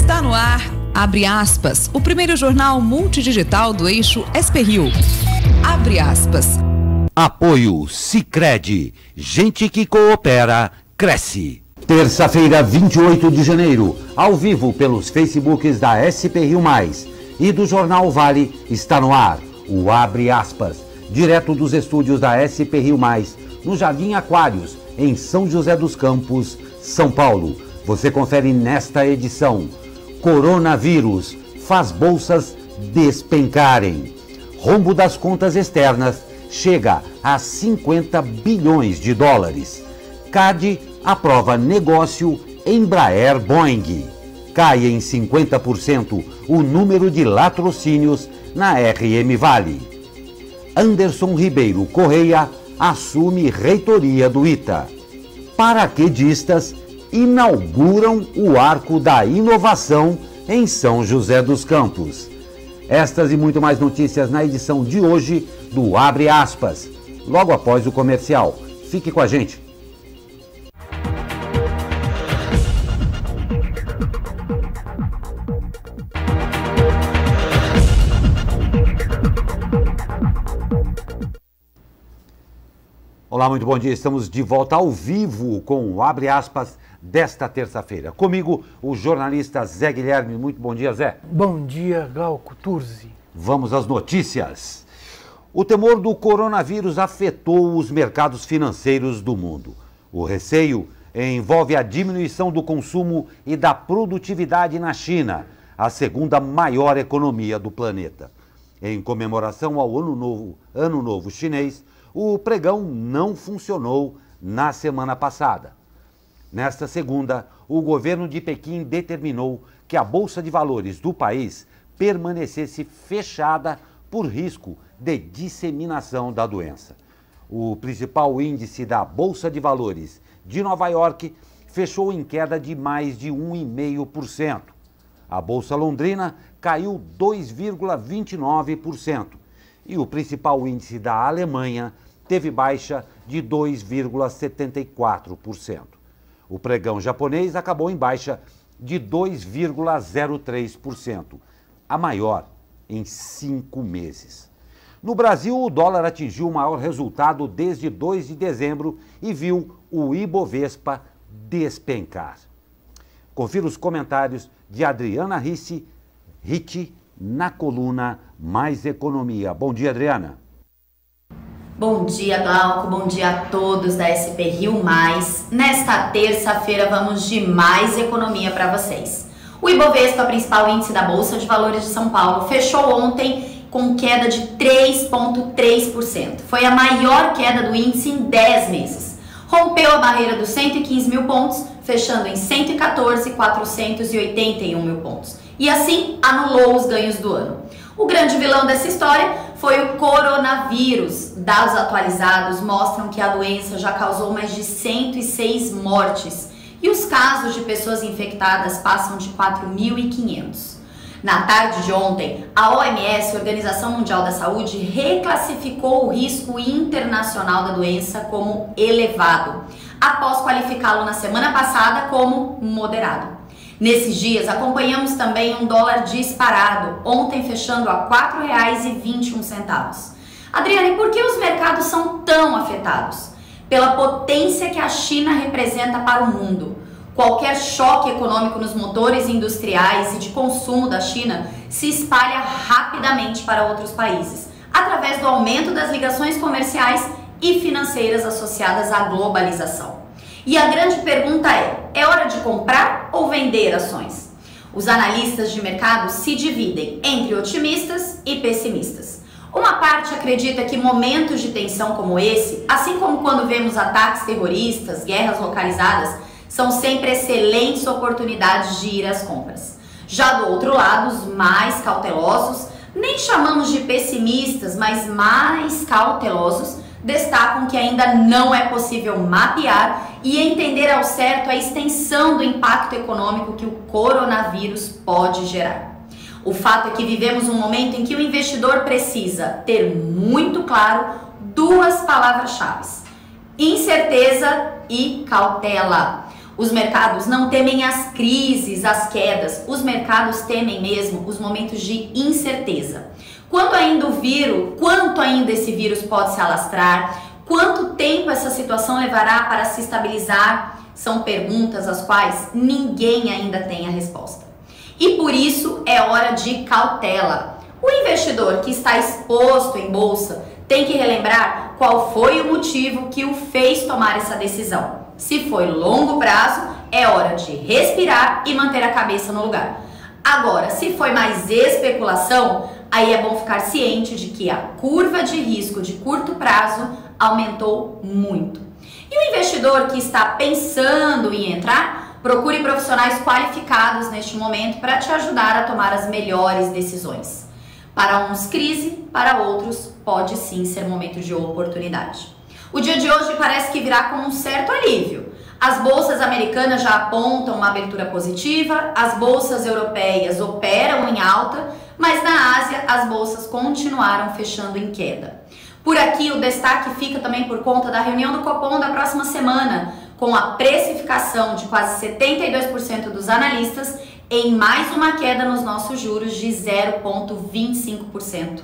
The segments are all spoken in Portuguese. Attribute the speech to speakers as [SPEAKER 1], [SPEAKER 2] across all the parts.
[SPEAKER 1] Está no ar, abre aspas, o primeiro jornal multidigital do eixo SP-Rio. Abre aspas.
[SPEAKER 2] Apoio Sicredi. Gente que coopera, cresce. Terça-feira, 28 de janeiro, ao vivo pelos Facebooks da SP-Rio Mais e do Jornal Vale, está no ar o Abre Aspas, direto dos estúdios da SP-Rio Mais, no Jardim Aquários, em São José dos Campos, São Paulo. Você confere nesta edição: coronavírus faz bolsas despencarem. Rombo das contas externas chega a 50 bilhões de dólares. CAD aprova negócio Embraer-Boeing. Cai em 50% o número de latrocínios na RM Vale. Anderson Ribeiro Correia assume reitoria do ITA. Paraquedistas inauguram o Arco da Inovação em São José dos Campos. Estas e muito mais notícias na edição de hoje do Abre Aspas, logo após o comercial. Fique com a gente. Olá, muito bom dia. Estamos de volta ao vivo com o Abre Aspas desta terça-feira. Comigo, o jornalista Zé Guilherme. Muito bom dia, Zé.
[SPEAKER 3] Bom dia, Glauco Turzi.
[SPEAKER 2] Vamos às notícias. O temor do coronavírus afetou os mercados financeiros do mundo. O receio envolve a diminuição do consumo e da produtividade na China, a segunda maior economia do planeta. Em comemoração ao Ano Novo Chinês, o pregão não funcionou na semana passada. Nesta segunda, o governo de Pequim determinou que a Bolsa de Valores do país permanecesse fechada por risco de disseminação da doença. O principal índice da Bolsa de Valores de Nova York fechou em queda de mais de 1,5%. A Bolsa Londrina caiu 2,29%. E o principal índice da Alemanha teve baixa de 2,74%. O pregão japonês acabou em baixa de 2,03%, a maior em 5 meses. No Brasil, o dólar atingiu o maior resultado desde 2 de dezembro e viu o Ibovespa despencar. Confira os comentários de Adriana Ricci na coluna Mais Economia. Bom dia, Adriana.
[SPEAKER 4] Bom dia, Glauco. Bom dia a todos da SP-Rio Mais. Nesta terça-feira vamos de mais economia para vocês. O Ibovespa, principal índice da Bolsa de Valores de São Paulo, fechou ontem com queda de 3,3%. Foi a maior queda do índice em 10 meses. Rompeu a barreira dos 115 mil pontos, fechando em 114.481 mil pontos. E assim anulou os ganhos do ano. O grande vilão dessa história foi o coronavírus. Dados atualizados mostram que a doença já causou mais de 106 mortes e os casos de pessoas infectadas passam de 4.500. Na tarde de ontem, a OMS, Organização Mundial da Saúde, reclassificou o risco internacional da doença como elevado, após qualificá-lo na semana passada como moderado. Nesses dias, acompanhamos também um dólar disparado, ontem fechando a R$ 4,21. Adriana, e por que os mercados são tão afetados? Pela potência que a China representa para o mundo. Qualquer choque econômico nos motores industriais e de consumo da China se espalha rapidamente para outros países, através do aumento das ligações comerciais e financeiras associadas à globalização. E a grande pergunta é hora de comprar ou vender ações? Os analistas de mercado se dividem entre otimistas e pessimistas. Uma parte acredita que momentos de tensão como esse, assim como quando vemos ataques terroristas, guerras localizadas, são sempre excelentes oportunidades de ir às compras. Já do outro lado, os mais cautelosos, nem chamamos de pessimistas, mas mais cautelosos, destacam que ainda não é possível mapear e entender ao certo a extensão do impacto econômico que o coronavírus pode gerar. O fato é que vivemos um momento em que o investidor precisa ter muito claro duas palavras-chave: incerteza e cautela. Os mercados não temem as crises, as quedas. Os mercados temem mesmo os momentos de incerteza. Quanto ainda esse vírus pode se alastrar? Quanto tempo essa situação levará para se estabilizar? São perguntas às quais ninguém ainda tem a resposta. E por isso é hora de cautela. O investidor que está exposto em bolsa tem que relembrar qual foi o motivo que o fez tomar essa decisão. Se foi longo prazo, é hora de respirar e manter a cabeça no lugar. Agora, se foi mais especulação, aí é bom ficar ciente de que a curva de risco de curto prazo aumentou muito. E o investidor que está pensando em entrar, procure profissionais qualificados neste momento para te ajudar a tomar as melhores decisões. Para uns crise, para outros pode sim ser momento de oportunidade. O dia de hoje parece que virá com um certo alívio. As bolsas americanas já apontam uma abertura positiva, as bolsas europeias operam em alta, mas na Ásia as bolsas continuaram fechando em queda. Por aqui o destaque fica também por conta da reunião do Copom da próxima semana, com a precificação de quase 72% dos analistas em mais uma queda nos nossos juros de 0,25%.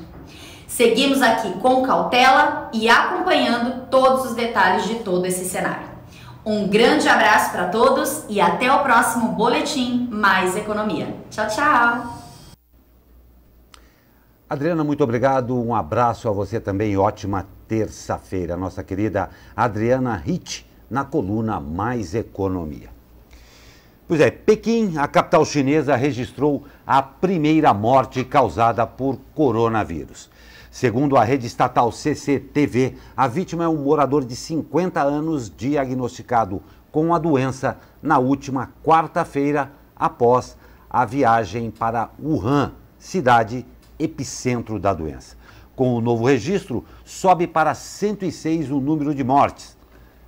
[SPEAKER 4] Seguimos aqui com cautela e acompanhando todos os detalhes de todo esse cenário. Um grande abraço para todos e até o próximo Boletim Mais Economia. Tchau, tchau!
[SPEAKER 2] Adriana, muito obrigado. Um abraço a você também. Ótima terça-feira. Nossa querida Adriana Hitch, na coluna Mais Economia. Pois é, Pequim, a capital chinesa, registrou a primeira morte causada por coronavírus. Segundo a rede estatal CCTV, a vítima é um morador de 50 anos diagnosticado com a doença na última quarta-feira após a viagem para Wuhan, cidade epicentro da doença. Com o novo registro, sobe para 106 o número de mortes.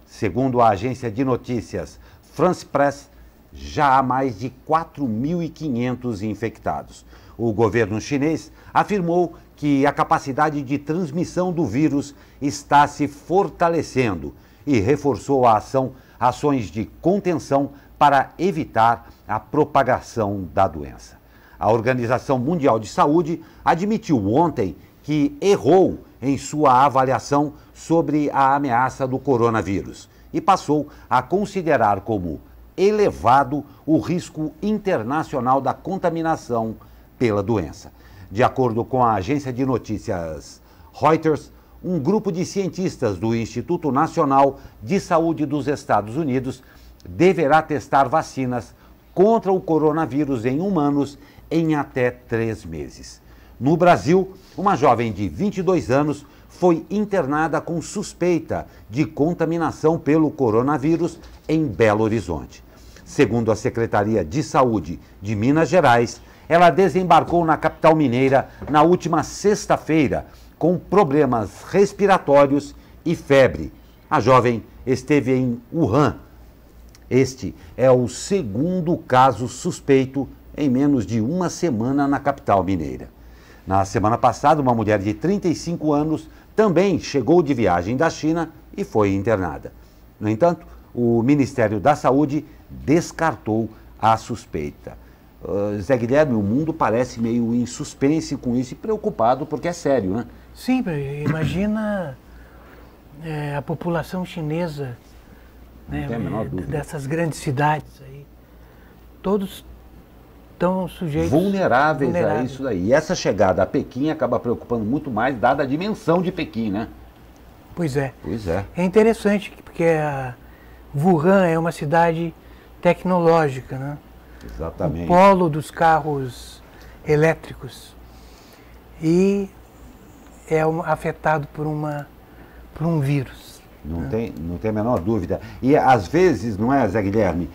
[SPEAKER 2] Segundo a agência de notícias France Press, já há mais de 4.500 infectados. O governo chinês afirmou que a capacidade de transmissão do vírus está se fortalecendo e reforçou ações de contenção para evitar a propagação da doença. A Organização Mundial de Saúde admitiu ontem que errou em sua avaliação sobre a ameaça do coronavírus e passou a considerar como elevado o risco internacional da contaminação pela doença. De acordo com a agência de notícias Reuters, um grupo de cientistas do Instituto Nacional de Saúde dos Estados Unidos deverá testar vacinas contra o coronavírus em humanos em até 3 meses. No Brasil, uma jovem de 22 anos foi internada com suspeita de contaminação pelo coronavírus em Belo Horizonte. Segundo a Secretaria de Saúde de Minas Gerais, ela desembarcou na capital mineira na última sexta-feira com problemas respiratórios e febre. A jovem esteve em Wuhan. Este é o segundo caso suspeito em menos de uma semana na capital mineira. Na semana passada, uma mulher de 35 anos também chegou de viagem da China e foi internada. No entanto, o Ministério da Saúde descartou a suspeita. Zé Guilherme, o mundo parece meio em suspense com isso e preocupado porque é sério, né?
[SPEAKER 3] Sim, imagina a população chinesa, né, dessas grandes cidades aí, todos estão sujeitos...
[SPEAKER 2] Vulneráveis a isso daí. E essa chegada a Pequim acaba preocupando muito mais, dada a dimensão de Pequim, né?
[SPEAKER 3] Pois é.
[SPEAKER 2] Pois é.
[SPEAKER 3] É interessante porque a Wuhan é uma cidade tecnológica, né?
[SPEAKER 2] Exatamente.
[SPEAKER 3] O polo dos carros elétricos e é afetado por um vírus.
[SPEAKER 2] Não tem a menor dúvida. E às vezes, não é, Zé Guilherme,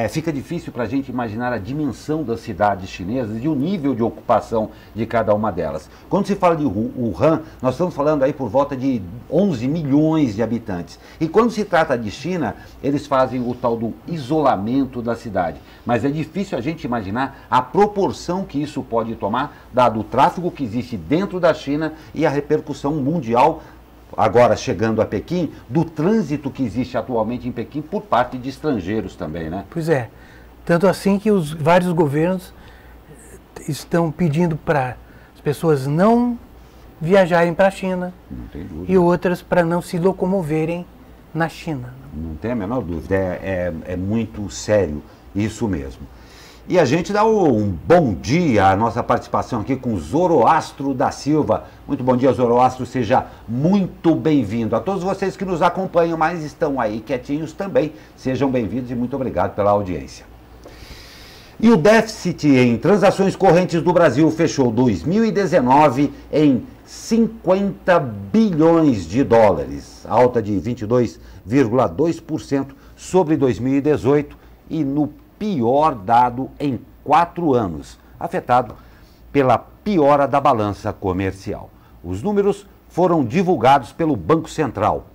[SPEAKER 2] fica difícil para a gente imaginar a dimensão das cidades chinesas e o nível de ocupação de cada uma delas. Quando se fala de Wuhan, nós estamos falando aí por volta de 11 milhões de habitantes. E quando se trata de China, eles fazem o tal do isolamento da cidade. Mas é difícil a gente imaginar a proporção que isso pode tomar, dado o tráfego que existe dentro da China e a repercussão mundial agora chegando a Pequim, do trânsito que existe atualmente em Pequim por parte de estrangeiros também, né?
[SPEAKER 3] Pois é. Tanto assim que os vários governos estão pedindo para as pessoas não viajarem para a China e outras para não se locomoverem na China.
[SPEAKER 2] Não tem a menor dúvida, é muito sério isso mesmo. E a gente dá um bom dia à nossa participação aqui com Zoroastro da Silva. Muito bom dia, Zoroastro, seja muito bem-vindo. A todos vocês que nos acompanham, mas estão aí quietinhos também, sejam bem-vindos e muito obrigado pela audiência. E o déficit em transações correntes do Brasil fechou 2019 em 50 bilhões de dólares, alta de 22,2% sobre 2018 e no pior dado em 4 anos, afetado pela piora da balança comercial. Os números foram divulgados pelo Banco Central.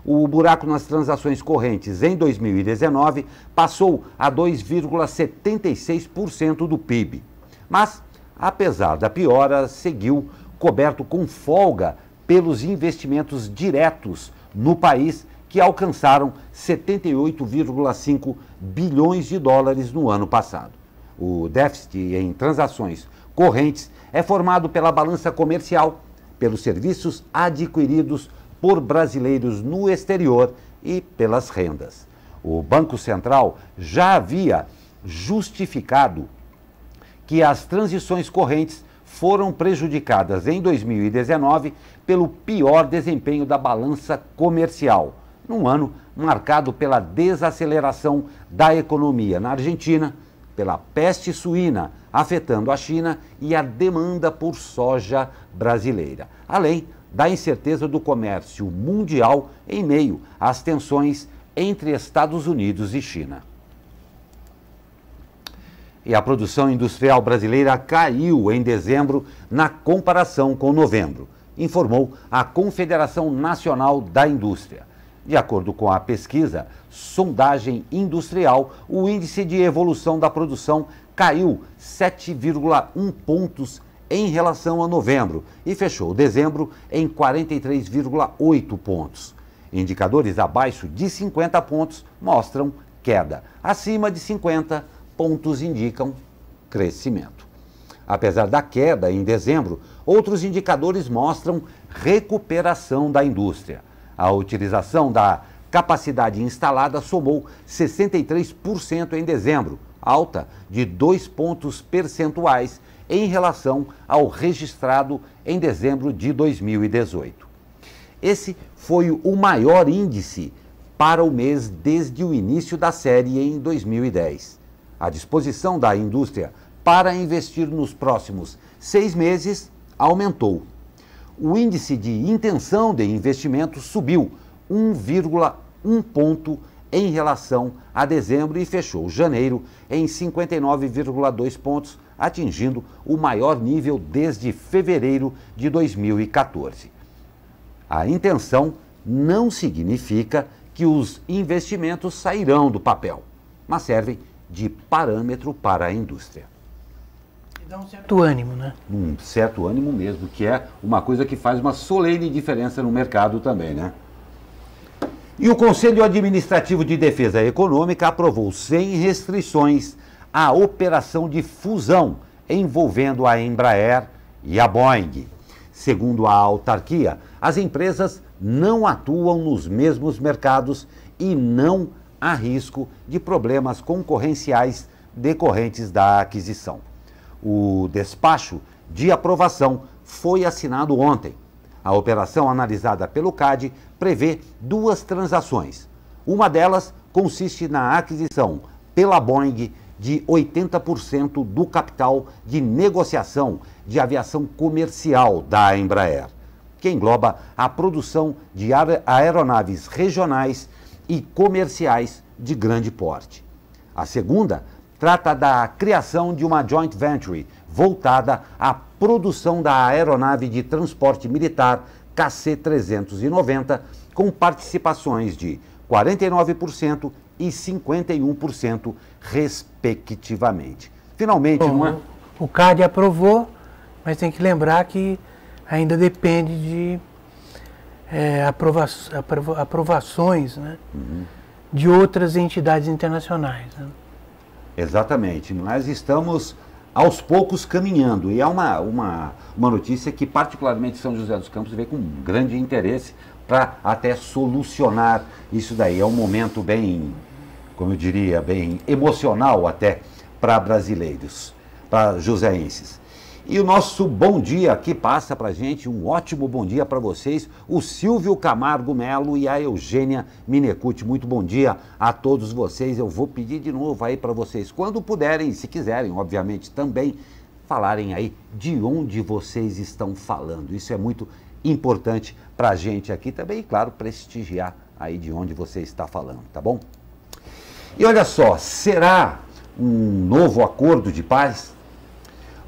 [SPEAKER 2] O buraco nas transações correntes em 2019 passou a 2,76% do PIB. Mas, apesar da piora, seguiu coberto com folga pelos investimentos diretos no país, que alcançaram 78,5 bilhões de dólares no ano passado. O déficit em transações correntes é formado pela balança comercial, pelos serviços adquiridos por brasileiros no exterior e pelas rendas. O Banco Central já havia justificado que as transições correntes foram prejudicadas em 2019 pelo pior desempenho da balança comercial, num ano marcado pela desaceleração da economia na Argentina, pela peste suína afetando a China e a demanda por soja brasileira, além da incerteza do comércio mundial em meio às tensões entre Estados Unidos e China. E a produção industrial brasileira caiu em dezembro na comparação com novembro, informou a Confederação Nacional da Indústria. De acordo com a pesquisa Sondagem Industrial, o índice de evolução da produção caiu 7,1 pontos em relação a novembro e fechou dezembro em 43,8 pontos. Indicadores abaixo de 50 pontos mostram queda. Acima de 50 pontos indicam crescimento. Apesar da queda em dezembro, outros indicadores mostram recuperação da indústria. A utilização da capacidade instalada somou 63% em dezembro, alta de 2 pontos percentuais em relação ao registrado em dezembro de 2018. Esse foi o maior índice para o mês desde o início da série em 2010. A disposição da indústria para investir nos próximos 6 meses aumentou. O índice de intenção de investimento subiu 1,1 ponto em relação a dezembro e fechou janeiro em 59,2 pontos, atingindo o maior nível desde fevereiro de 2014. A intenção não significa que os investimentos sairão do papel, mas servem de parâmetro para a indústria.
[SPEAKER 3] Dá um certo ânimo, né?
[SPEAKER 2] Um certo ânimo mesmo, que é uma coisa que faz uma solene diferença no mercado também, né? E o Conselho Administrativo de Defesa Econômica aprovou sem restrições a operação de fusão envolvendo a Embraer e a Boeing. Segundo a autarquia, as empresas não atuam nos mesmos mercados e não há risco de problemas concorrenciais decorrentes da aquisição. O despacho de aprovação foi assinado ontem. A operação analisada pelo CAD prevê 2 transações. Uma delas consiste na aquisição pela Boeing de 80% do capital de negociação de aviação comercial da Embraer, que engloba a produção de aeronaves regionais e comerciais de grande porte. A segunda trata da criação de uma joint venture voltada à produção da aeronave de transporte militar KC-390, com participações de 49% e 51%, respectivamente. Finalmente,
[SPEAKER 3] Bom,
[SPEAKER 2] não é?
[SPEAKER 3] O CAD aprovou, mas tem que lembrar que ainda depende de aprovações, né, de outras entidades internacionais. Né?
[SPEAKER 2] Exatamente. Nós estamos aos poucos caminhando, e é uma notícia que particularmente São José dos Campos vê com grande interesse para até solucionar isso daí. É um momento bem, como eu diria, bem emocional até para brasileiros, para joseenses. E o nosso bom dia aqui passa para a gente, um ótimo bom dia para vocês, o Silvio Camargo Melo e a Eugênia Minecucci. Muito bom dia a todos vocês. Eu vou pedir de novo aí para vocês, quando puderem, se quiserem, obviamente, também falarem aí de onde vocês estão falando. Isso é muito importante para a gente aqui também, e claro, prestigiar aí de onde você está falando, tá bom? E olha só, será um novo acordo de paz?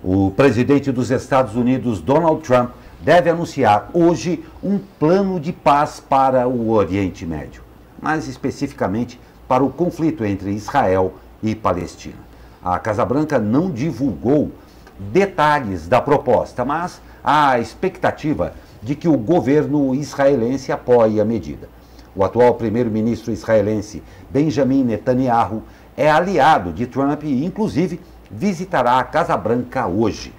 [SPEAKER 2] O presidente dos Estados Unidos, Donald Trump, deve anunciar hoje um plano de paz para o Oriente Médio, mais especificamente para o conflito entre Israel e Palestina. A Casa Branca não divulgou detalhes da proposta, mas há a expectativa de que o governo israelense apoie a medida. O atual primeiro-ministro israelense, Benjamin Netanyahu, é aliado de Trump e, inclusive, visitará a Casa Branca hoje.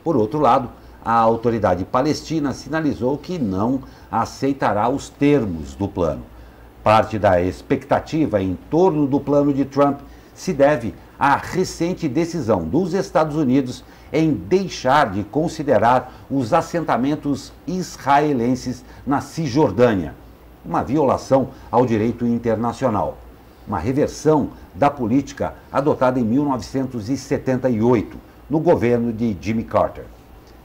[SPEAKER 2] Por outro lado, a autoridade palestina sinalizou que não aceitará os termos do plano. Parte da expectativa em torno do plano de Trump se deve à recente decisão dos Estados Unidos em deixar de considerar os assentamentos israelenses na Cisjordânia, uma violação ao direito internacional, uma reversão da política adotada em 1978, no governo de Jimmy Carter.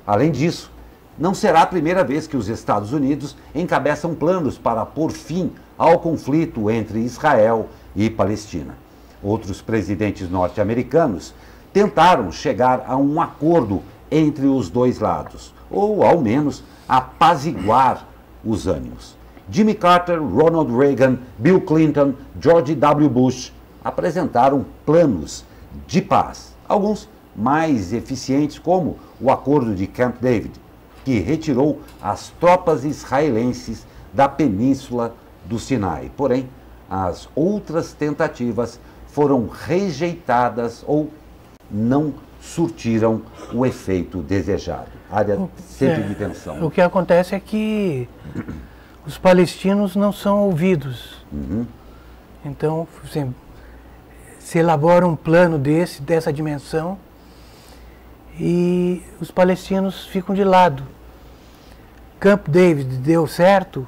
[SPEAKER 2] Além disso, não será a primeira vez que os Estados Unidos encabeçam planos para pôr fim ao conflito entre Israel e Palestina. Outros presidentes norte-americanos tentaram chegar a um acordo entre os dois lados, ou ao menos apaziguar os ânimos. Jimmy Carter, Ronald Reagan, Bill Clinton, George W. Bush apresentaram planos de paz, alguns mais eficientes, como o Acordo de Camp David, que retirou as tropas israelenses da Península do Sinai. Porém, as outras tentativas foram rejeitadas ou não surtiram o efeito desejado. Área sempre de tensão.
[SPEAKER 3] O que acontece é que os palestinos não são ouvidos. Então, se elabora um plano dessa dimensão e os palestinos ficam de lado. Camp David deu certo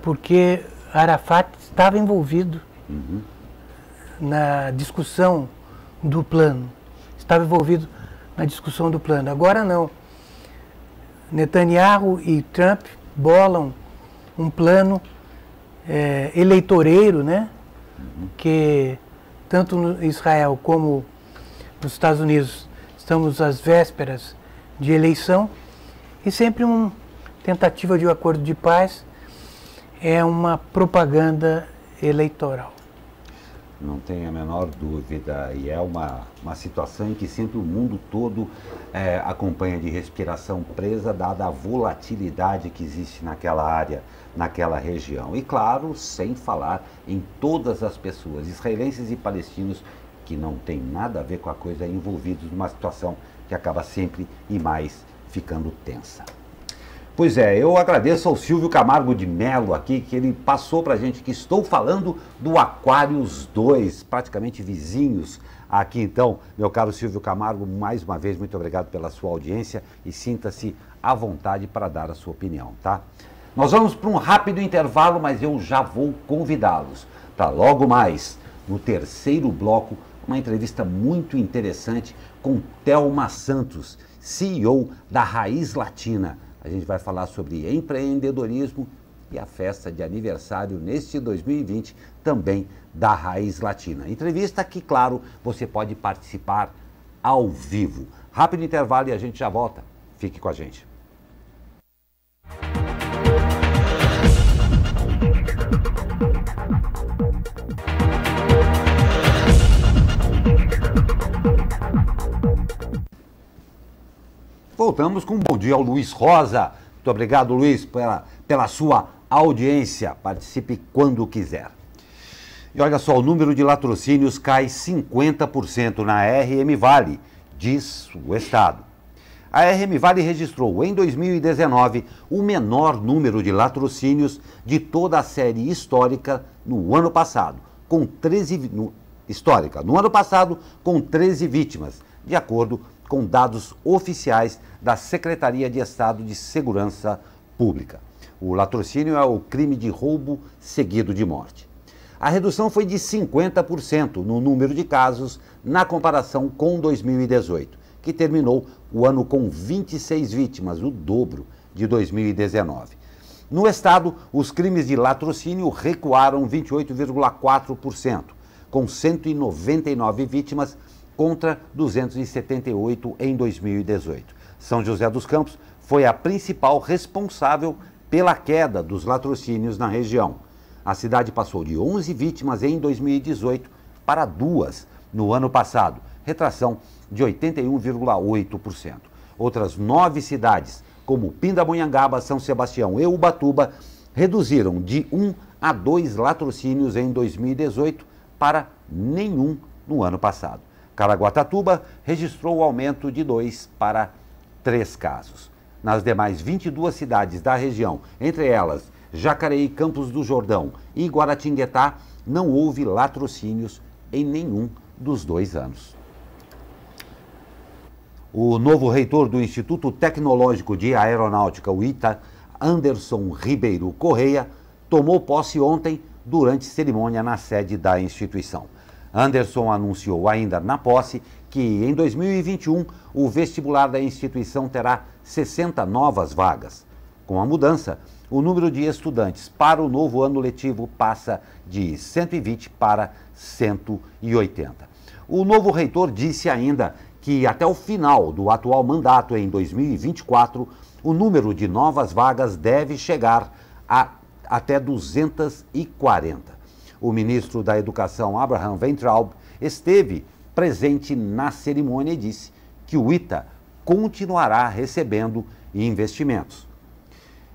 [SPEAKER 3] porque Arafat estava envolvido na discussão do plano. Estava envolvido na discussão do plano. Agora não. Netanyahu e Trump bolam um plano eleitoreiro, né? Que tanto no Israel como nos Estados Unidos estamos às vésperas de eleição e sempre uma tentativa de um acordo de paz é uma propaganda eleitoral.
[SPEAKER 2] Não tem a menor dúvida, e é uma situação em que sempre o mundo todo acompanha de respiração presa, dada a volatilidade que existe naquela área, naquela região. E claro, sem falar em todas as pessoas, israelenses e palestinos, que não tem nada a ver com a coisa, envolvidos numa situação que acaba sempre e mais ficando tensa. Pois é, eu agradeço ao Silvio Camargo de Melo aqui, que ele passou pra gente que estou falando do Aquarius 2, praticamente vizinhos aqui. Então, meu caro Silvio Camargo, mais uma vez, muito obrigado pela sua audiência e sinta-se à vontade para dar a sua opinião, tá? Nós vamos para um rápido intervalo, mas eu já vou convidá-los para logo mais, no terceiro bloco, uma entrevista muito interessante com Thelma Santos, CEO da Raiz Latina. A gente vai falar sobre empreendedorismo e a festa de aniversário neste 2020 também da Raiz Latina. Entrevista que, claro, você pode participar ao vivo. Rápido intervalo e a gente já volta. Fique com a gente. Voltamos com um bom dia ao Luiz Rosa. Muito obrigado, Luiz, pela sua audiência. Participe quando quiser. E olha só, o número de latrocínios cai 50% na RM Vale, diz o Estado. A RM Vale registrou em 2019 o menor número de latrocínios de toda a série histórica no ano passado, com 13 vítimas, de acordo com dados oficiais da Secretaria de Estado de Segurança Pública. O latrocínio é o crime de roubo seguido de morte. A redução foi de 50% no número de casos na comparação com 2018, que terminou o ano com 26 vítimas, o dobro de 2019. No estado, os crimes de latrocínio recuaram 28,4%, com 199 vítimas contra 278 em 2018. São José dos Campos foi a principal responsável pela queda dos latrocínios na região. A cidade passou de 11 vítimas em 2018 para 2 no ano passado, retração de 81,8%. Outras 9 cidades, como Pindamonhangaba, São Sebastião e Ubatuba, reduziram de 1 a 2 latrocínios em 2018 para nenhum no ano passado. Caraguatatuba registrou o aumento de 2 para 3 casos. Nas demais 22 cidades da região, entre elas Jacareí, Campos do Jordão e Guaratinguetá, não houve latrocínios em nenhum dos 2 anos. O novo reitor do Instituto Tecnológico de Aeronáutica, o ITA, Anderson Ribeiro Correia, tomou posse ontem durante cerimônia na sede da instituição. Anderson anunciou ainda na posse que em 2021 o vestibular da instituição terá 60 novas vagas. Com a mudança, o número de estudantes para o novo ano letivo passa de 120 para 180. O novo reitor disse ainda que até o final do atual mandato, em 2024, o número de novas vagas deve chegar a até 240. O ministro da Educação, Abraham Weintraub, esteve presente na cerimônia e disse que o ITA continuará recebendo investimentos.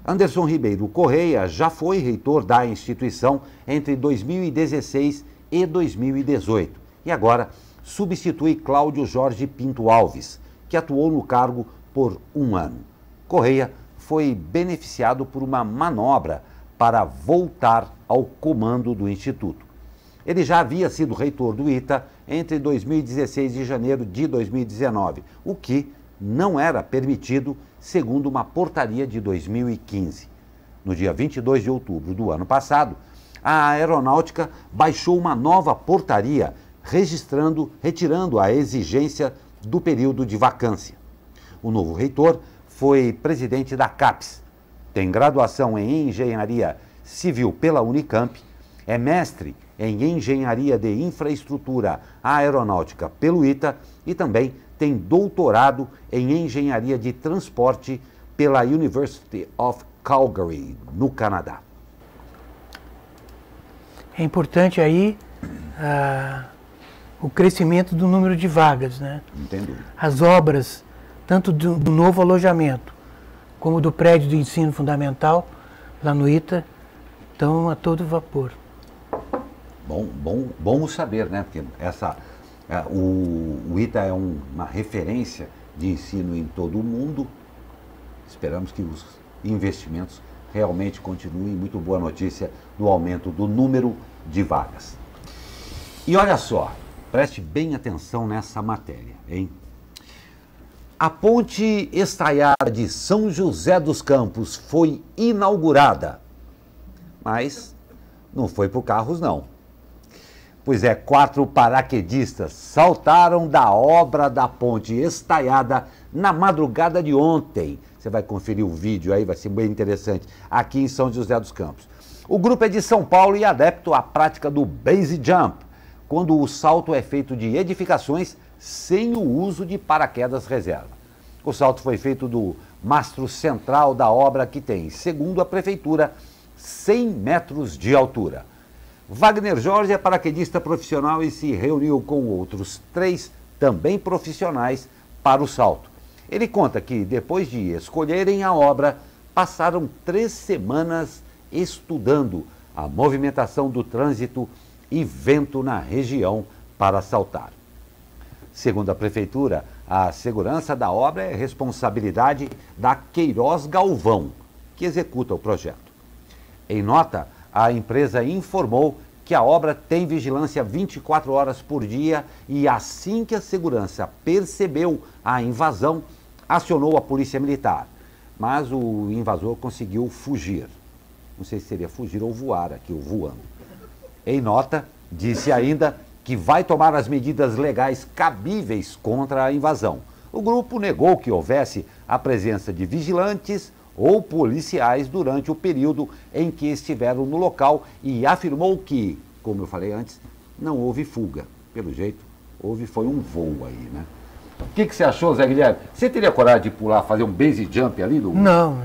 [SPEAKER 2] Anderson Ribeiro Correia já foi reitor da instituição entre 2016 e 2018 e agora substitui Cláudio Jorge Pinto Alves, que atuou no cargo por 1 ano. Correia foi beneficiado por uma manobra para voltar ao comando do Instituto. Ele já havia sido reitor do ITA entre 2016 e janeiro de 2019, o que não era permitido segundo uma portaria de 2015. No dia 22 de outubro do ano passado, a Aeronáutica baixou uma nova portaria retirando a exigência do período de vacância. O novo reitor foi presidente da CAPES, tem graduação em Engenharia Civil pela Unicamp, é mestre em Engenharia de Infraestrutura Aeronáutica pelo ITA e também tem doutorado em Engenharia de Transporte pela University of Calgary, no Canadá.
[SPEAKER 3] É importante aí o crescimento do número de vagas, né?
[SPEAKER 2] Entendi.
[SPEAKER 3] As obras, tanto do novo alojamento, como do prédio de ensino fundamental, lá no ITA, estão a todo vapor.
[SPEAKER 2] Bom saber, né? Porque o ITA é uma referência de ensino em todo o mundo. Esperamos que os investimentos realmente continuem. Muito boa notícia do aumento do número de vagas. E olha só, preste bem atenção nessa matéria, hein? A ponte estaiada de São José dos Campos foi inaugurada, mas não foi por carros, não. Pois é, 4 paraquedistas saltaram da obra da ponte estaiada na madrugada de ontem. Você vai conferir o vídeo aí, vai ser bem interessante, aqui em São José dos Campos. O grupo é de São Paulo e adepto à prática do base jump, quando o salto é feito de edificações sem o uso de paraquedas reserva. O salto foi feito do mastro central da obra, que tem, segundo a prefeitura, 100 metros de altura. Wagner Jorge é paraquedista profissional e se reuniu com outros 3 também profissionais para o salto. Ele conta que, depois de escolherem a obra, passaram 3 semanas estudando a movimentação do trânsito e vento na região para assaltar. Segundo a Prefeitura, a segurança da obra é responsabilidade da Queiroz Galvão, que executa o projeto. Em nota, a empresa informou que a obra tem vigilância 24 horas por dia e assim que a segurança percebeu a invasão, acionou a Polícia Militar. Mas o invasor conseguiu fugir. Não sei se seria fugir ou voar aqui, ou voando. Em nota, disse ainda que vai tomar as medidas legais cabíveis contra a invasão. O grupo negou que houvesse a presença de vigilantes ou policiais durante o período em que estiveram no local e afirmou que, como eu falei antes, não houve fuga. Pelo jeito, foi um voo aí, né? O que você achou, Zé Guilherme? Você teria coragem de pular, fazer um base jump ali?
[SPEAKER 3] Não.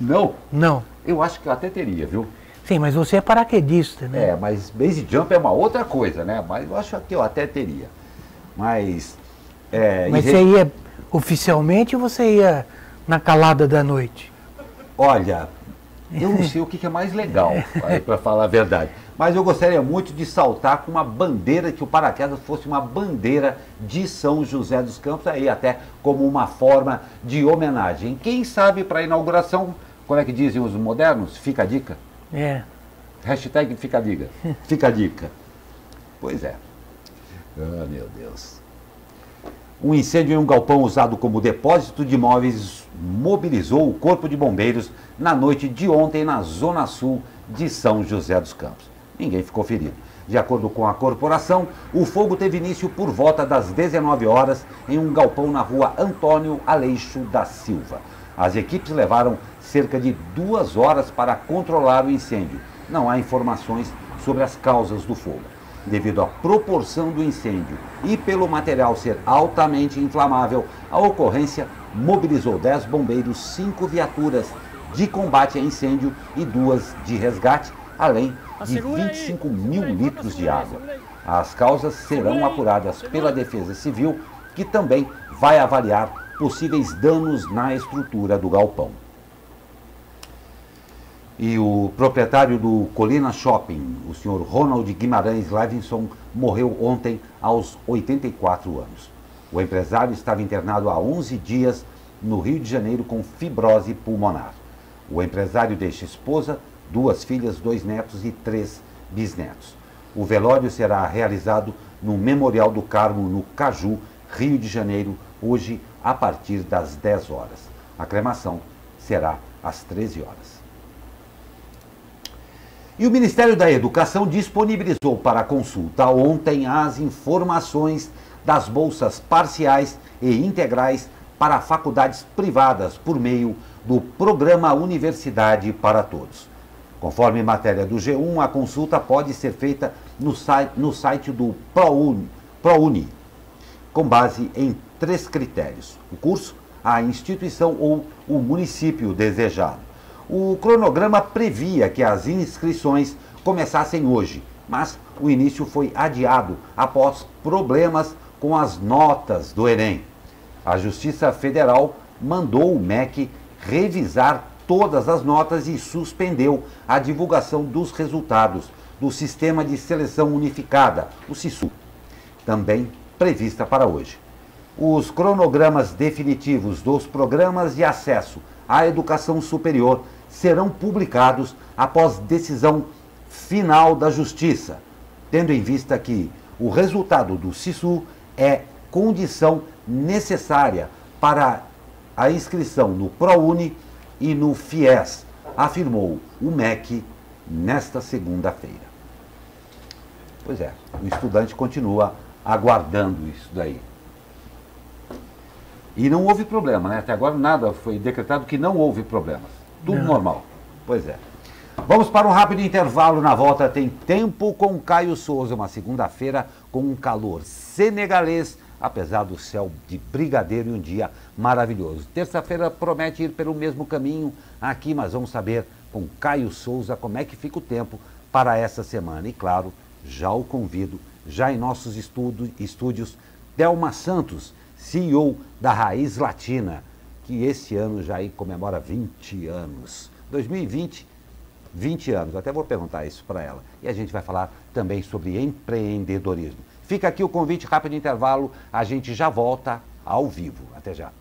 [SPEAKER 2] Não?
[SPEAKER 3] Não.
[SPEAKER 2] Eu acho que eu até teria, viu?
[SPEAKER 3] Sim, mas você é paraquedista, né?
[SPEAKER 2] Mas base jump é uma outra coisa, né? Mas eu acho que eu até teria. Mas
[SPEAKER 3] você ia oficialmente ou você ia na calada da noite?
[SPEAKER 2] Olha, eu não sei o que é mais legal, para falar a verdade. Mas eu gostaria muito de saltar com uma bandeira, que o paraquedas fosse uma bandeira de São José dos Campos, aí até como uma forma de homenagem. Quem sabe para a inauguração, como é que dizem os modernos? Fica a dica? Hashtag fica a dica. Fica a dica. Pois é. Ah, meu Deus. Um incêndio em um galpão usado como depósito de imóveis mobilizou o Corpo de Bombeiros na noite de ontem na zona sul de São José dos Campos. Ninguém ficou ferido. De acordo com a corporação, o fogo teve início por volta das 19 horas em um galpão na rua Antônio Aleixo da Silva. As equipes levaram cerca de 2 horas para controlar o incêndio. Não há informações sobre as causas do fogo. Devido à proporção do incêndio e pelo material ser altamente inflamável, a ocorrência mobilizou 10 bombeiros, 5 viaturas de combate a incêndio e 2 de resgate, além de 25 mil litros de água. As causas serão apuradas pela Defesa Civil, que também vai avaliar possíveis danos na estrutura do galpão. E o proprietário do Colina Shopping, o senhor Ronald Guimarães Levinson, morreu ontem aos 84 anos. O empresário estava internado há 11 dias no Rio de Janeiro com fibrose pulmonar. O empresário deixa esposa, 2 filhas, 2 netos e 3 bisnetos. O velório será realizado no Memorial do Carmo, no Caju, Rio de Janeiro, hoje a partir das 10 horas. A cremação será às 13 horas. E o Ministério da Educação disponibilizou para consulta ontem as informações das bolsas parciais e integrais para faculdades privadas por meio do Programa Universidade para Todos. Conforme matéria do G1, a consulta pode ser feita no site do ProUni, com base em 3 critérios: o curso, a instituição ou o município desejado. O cronograma previa que as inscrições começassem hoje, mas o início foi adiado após problemas com as notas do Enem. A Justiça Federal mandou o MEC revisar todas as notas e suspendeu a divulgação dos resultados do Sistema de Seleção Unificada, o SISU, também prevista para hoje. Os cronogramas definitivos dos programas de acesso à educação superior serão publicados após decisão final da Justiça, tendo em vista que o resultado do SISU é condição necessária para a inscrição no ProUni e no FIES, afirmou o MEC nesta segunda-feira. Pois é, o estudante continua aguardando isso daí. E não houve problema, né? Até agora nada foi decretado que não houve problemas. Tudo normal. Pois é. Vamos para um rápido intervalo. Na volta tem Tempo com Caio Souza. Uma segunda-feira com um calor senegalês, apesar do céu de brigadeiro e um dia maravilhoso. Terça-feira promete ir pelo mesmo caminho aqui, mas vamos saber com Caio Souza como é que fica o tempo para essa semana. E claro, já o convido, já em nossos estúdios, Thelma Santos, CEO da Raiz Latina, que esse ano já aí comemora 20 anos. 2020, 20 anos. Até vou perguntar isso para ela. E a gente vai falar também sobre empreendedorismo. Fica aqui o convite, rápido intervalo. A gente já volta ao vivo. Até já.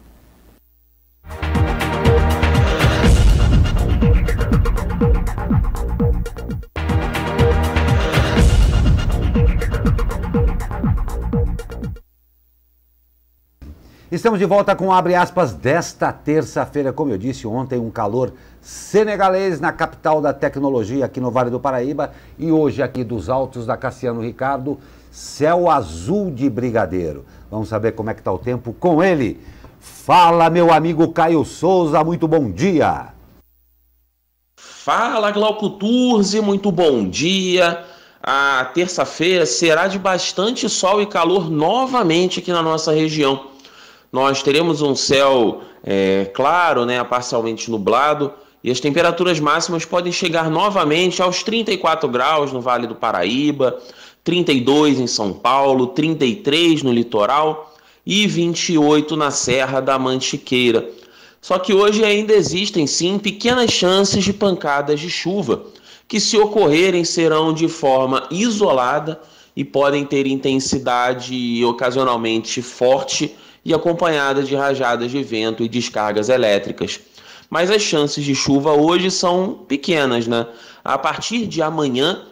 [SPEAKER 2] Estamos de volta com Abre Aspas desta terça-feira. Como eu disse ontem, um calor senegalês na capital da tecnologia aqui no Vale do Paraíba. E hoje aqui dos altos da Cassiano Ricardo, céu azul de brigadeiro. Vamos saber como é que está o tempo com ele. Fala, meu amigo Caio Souza, muito bom dia.
[SPEAKER 5] Fala, Glauco Turzi, muito bom dia. A terça-feira será de bastante sol e calor novamente aqui na nossa região. Nós teremos um céu claro, né, parcialmente nublado, e as temperaturas máximas podem chegar novamente aos 34 graus no Vale do Paraíba, 32 em São Paulo, 33 no litoral e 28 na Serra da Mantiqueira. Só que hoje ainda existem sim pequenas chances de pancadas de chuva, que se ocorrerem serão de forma isolada e podem ter intensidade ocasionalmente forte e acompanhada de rajadas de vento e descargas elétricas. Mas as chances de chuva hoje são pequenas, né? A partir de amanhã,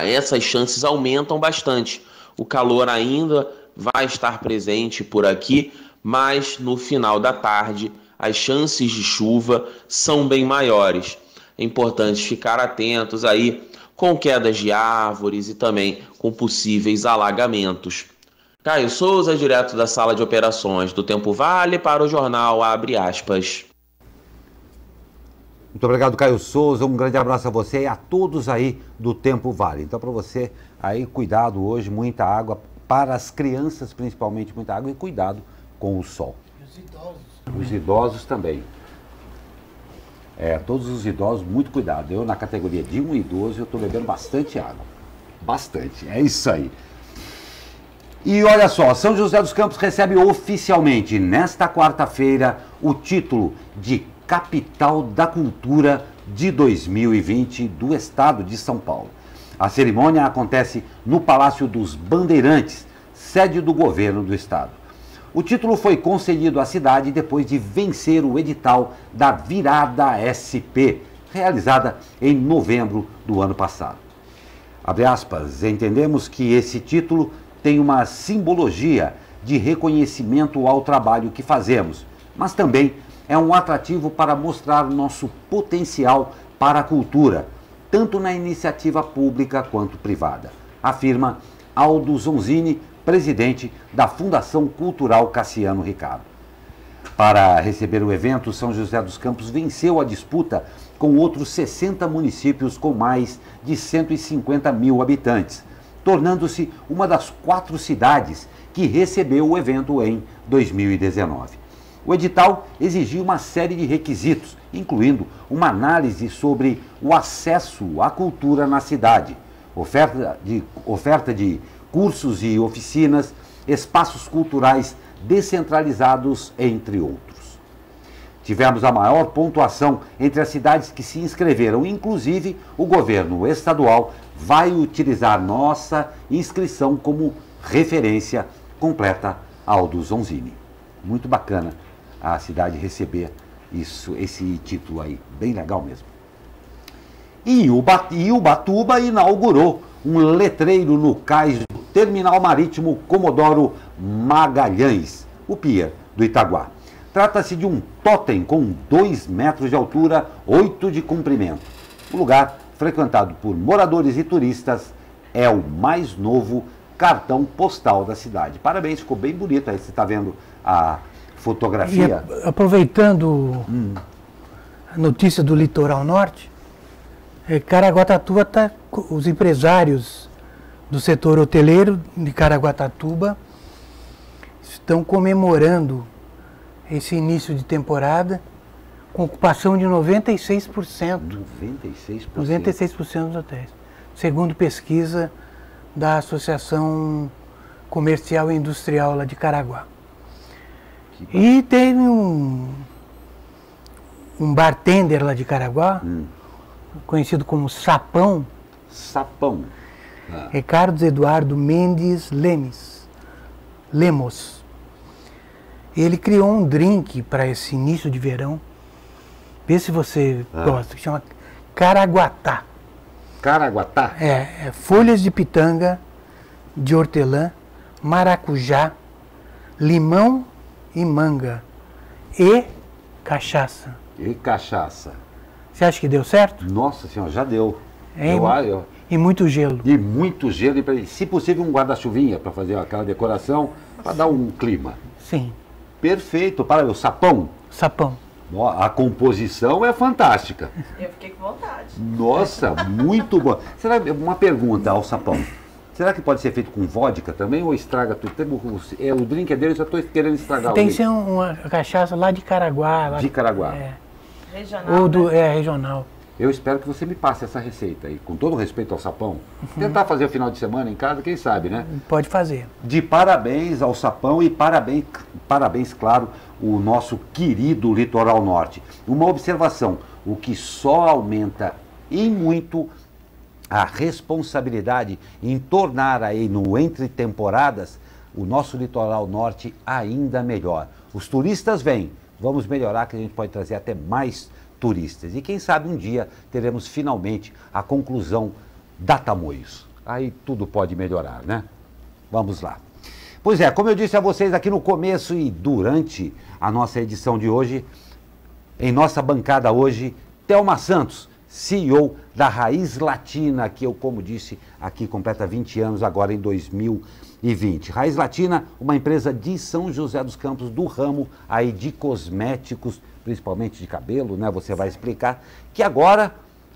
[SPEAKER 5] essas chances aumentam bastante. O calor ainda vai estar presente por aqui, mas no final da tarde as chances de chuva são bem maiores. É importante ficar atentos aí com quedas de árvores e também com possíveis alagamentos. Caio Souza, direto da sala de operações do Tempo Vale, para o jornal Abre Aspas.
[SPEAKER 2] Muito obrigado, Caio Souza. Um grande abraço a você e a todos aí do Tempo Vale. Então, para você aí, cuidado hoje, muita água, para as crianças principalmente, muita água e cuidado com o sol.
[SPEAKER 3] E os idosos.
[SPEAKER 2] Os idosos também. Todos os idosos, muito cuidado. Eu, na categoria de um idoso, eu estou bebendo bastante água. Bastante, é isso aí. E olha só, São José dos Campos recebe oficialmente, nesta quarta-feira, o título de Capital da Cultura de 2020 do Estado de São Paulo. A cerimônia acontece no Palácio dos Bandeirantes, sede do governo do Estado. O título foi concedido à cidade depois de vencer o edital da Virada SP, realizada em novembro do ano passado. Abre aspas, entendemos que esse título tem uma simbologia de reconhecimento ao trabalho que fazemos, mas também é um atrativo para mostrar nosso potencial para a cultura, tanto na iniciativa pública quanto privada, afirma Aldo Zonzini, presidente da Fundação Cultural Cassiano Ricardo. Para receber o evento, São José dos Campos venceu a disputa com outros 60 municípios com mais de 150 mil habitantes, tornando-se uma das 4 cidades que recebeu o evento em 2019. O edital exigia uma série de requisitos, incluindo uma análise sobre o acesso à cultura na cidade, oferta de cursos e oficinas, espaços culturais descentralizados, entre outros. Tivemos a maior pontuação entre as cidades que se inscreveram, inclusive o governo estadual vai utilizar nossa inscrição como referência, completa Aldo Zonzini. Muito bacana a cidade receber esse título aí, bem legal mesmo. E Ubatuba inaugurou um letreiro no cais do Terminal Marítimo Comodoro Magalhães, o pier do Itaguá. Trata-se de um tótem com 2 metros de altura, 8 de comprimento. O lugar, frequentado por moradores e turistas, é o mais novo cartão postal da cidade. Parabéns, ficou bem bonito aí, você está vendo a fotografia.
[SPEAKER 3] E aproveitando a notícia do litoral norte, Caraguatatuba os empresários do setor hoteleiro de Caraguatatuba estão comemorando esse início de temporada com ocupação de 96%.
[SPEAKER 2] 96%?
[SPEAKER 3] 96% dos hotéis, segundo pesquisa da Associação Comercial e Industrial lá de Caraguá. E teve um bartender lá de Caraguá, conhecido como Sapão.
[SPEAKER 2] Sapão.
[SPEAKER 3] Ricardo Eduardo Mendes Lemos. Ele criou um drink para esse início de verão. Vê se você gosta, que chama Caraguatá.
[SPEAKER 2] Caraguatá?
[SPEAKER 3] É folhas de pitanga, de hortelã, maracujá, limão e manga. E cachaça.
[SPEAKER 2] E cachaça.
[SPEAKER 3] Você acha que deu certo?
[SPEAKER 2] Nossa senhora, já deu.
[SPEAKER 3] E muito gelo.
[SPEAKER 2] E muito gelo. E, se possível, um guarda-chuvinha para fazer aquela decoração, para dar um clima.
[SPEAKER 3] Sim.
[SPEAKER 2] Perfeito. Para o Sapão.
[SPEAKER 3] Sapão.
[SPEAKER 2] A composição é fantástica.
[SPEAKER 6] Eu fiquei com vontade.
[SPEAKER 2] Nossa, muito bom. Será uma pergunta ao Sapão? Será que pode ser feito com vodka também ou estraga tudo? O drink é dele, eu só estou querendo estragar
[SPEAKER 3] Tem que ser uma cachaça lá de Caraguá.
[SPEAKER 2] De Caraguá.
[SPEAKER 6] Regional.
[SPEAKER 3] Ou regional.
[SPEAKER 2] Eu espero que você me passe essa receita aí, com todo respeito ao Sapão. Tentar fazer o final de semana em casa, quem sabe, né?
[SPEAKER 3] Pode fazer.
[SPEAKER 2] De parabéns ao Sapão e parabéns, claro, o nosso querido Litoral Norte. Uma observação, o que só aumenta em muito a responsabilidade em tornar aí no entre temporadas o nosso Litoral Norte ainda melhor. Os turistas vêm, vamos melhorar que a gente pode trazer até mais turistas. E quem sabe um dia teremos finalmente a conclusão da Tamoios. Aí tudo pode melhorar, né? Vamos lá. Pois é, como eu disse a vocês aqui no começo e durante a nossa edição de hoje, em nossa bancada hoje, Thelma Santos, CEO da Raiz Latina, que eu, como disse, aqui completa 20 anos agora em 2020. Raiz Latina, uma empresa de São José dos Campos, do ramo aí de cosméticos, principalmente de cabelo, né? Você vai explicar, que agora,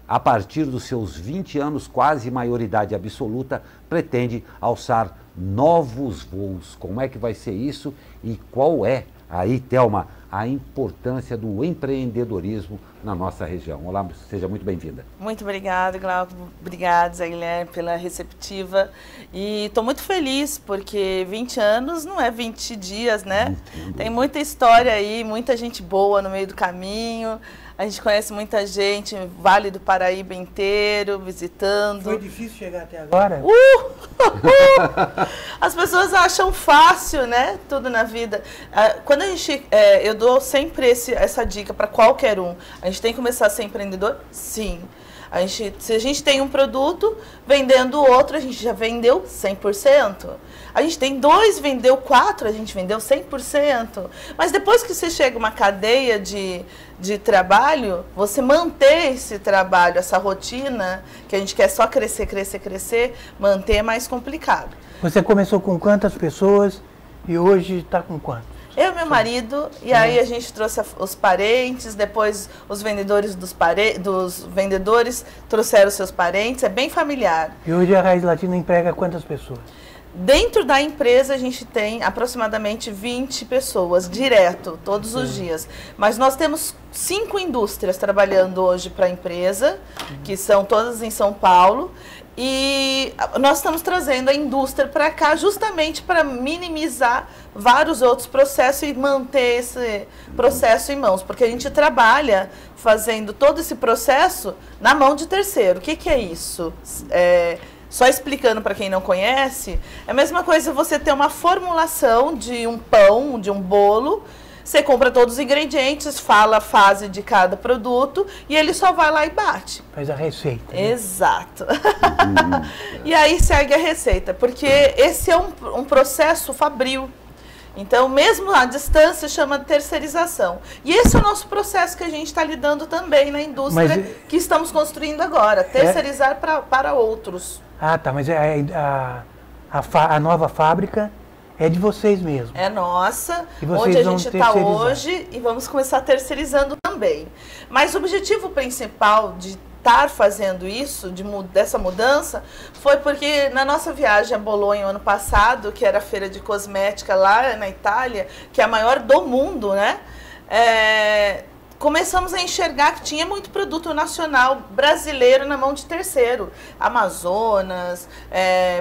[SPEAKER 2] a partir dos seus 20 anos, quase maioridade absoluta, pretende alçar novos voos. Como é que vai ser isso e qual é, aí, Thelma, a importância do empreendedorismo na nossa região? Olá, seja muito bem-vinda.
[SPEAKER 6] Muito obrigada, Glauco. Obrigada, Zé Guilherme, pela receptiva. E estou muito feliz, porque 20 anos não é 20 dias, né? Tem muita história aí, muita gente boa no meio do caminho. A gente conhece muita gente, Vale do Paraíba inteiro, visitando.
[SPEAKER 3] Foi difícil chegar até agora?
[SPEAKER 6] As pessoas acham fácil, né? Tudo na vida. Quando a gente... eu dou sempre essa dica para qualquer um. A gente tem que começar a ser empreendedor? Sim. Se a gente tem um produto, vendendo outro, a gente já vendeu 100%. A gente tem 2, vendeu 4, a gente vendeu 100%. Mas depois que você chega uma cadeia de trabalho, você manter esse trabalho, essa rotina, que a gente quer só crescer, manter é mais complicado.
[SPEAKER 3] Você começou com quantas pessoas e hoje está com quantos?
[SPEAKER 6] Eu e meu marido, e aí a gente trouxe os parentes, depois os vendedores dos vendedores trouxeram seus parentes, é bem familiar.
[SPEAKER 3] E hoje a Raiz Latina emprega quantas pessoas?
[SPEAKER 6] Dentro da empresa a gente tem aproximadamente 20 pessoas, direto, todos os dias. Mas nós temos 5 indústrias trabalhando hoje para a empresa, que são todas em São Paulo. E nós estamos trazendo a indústria para cá justamente para minimizar vários outros processos e manter esse processo em mãos. Porque a gente trabalha fazendo todo esse processo na mão de terceiro. O que é isso? Só explicando para quem não conhece, é a mesma coisa você ter uma formulação de um pão, de um bolo. Você compra todos os ingredientes, fala a fase de cada produto e ele só vai lá e bate.
[SPEAKER 3] Faz a receita. Né?
[SPEAKER 6] Exato. E aí segue a receita, porque esse é um processo fabril. Então, mesmo à distância, chama de terceirização. E esse é o nosso processo que a gente está lidando também na indústria que estamos construindo agora. Terceirizar para outros.
[SPEAKER 3] Ah, tá. Mas a nova fábrica é de vocês mesmo.
[SPEAKER 6] É nossa, onde a gente está hoje e vamos começar terceirizando também. Mas o objetivo principal de estar fazendo isso, dessa mudança, foi porque na nossa viagem a Bolonha ano passado, que era a feira de cosmética lá na Itália, que é a maior do mundo, né? Começamos a enxergar que tinha muito produto nacional brasileiro na mão de terceiro. Amazonas,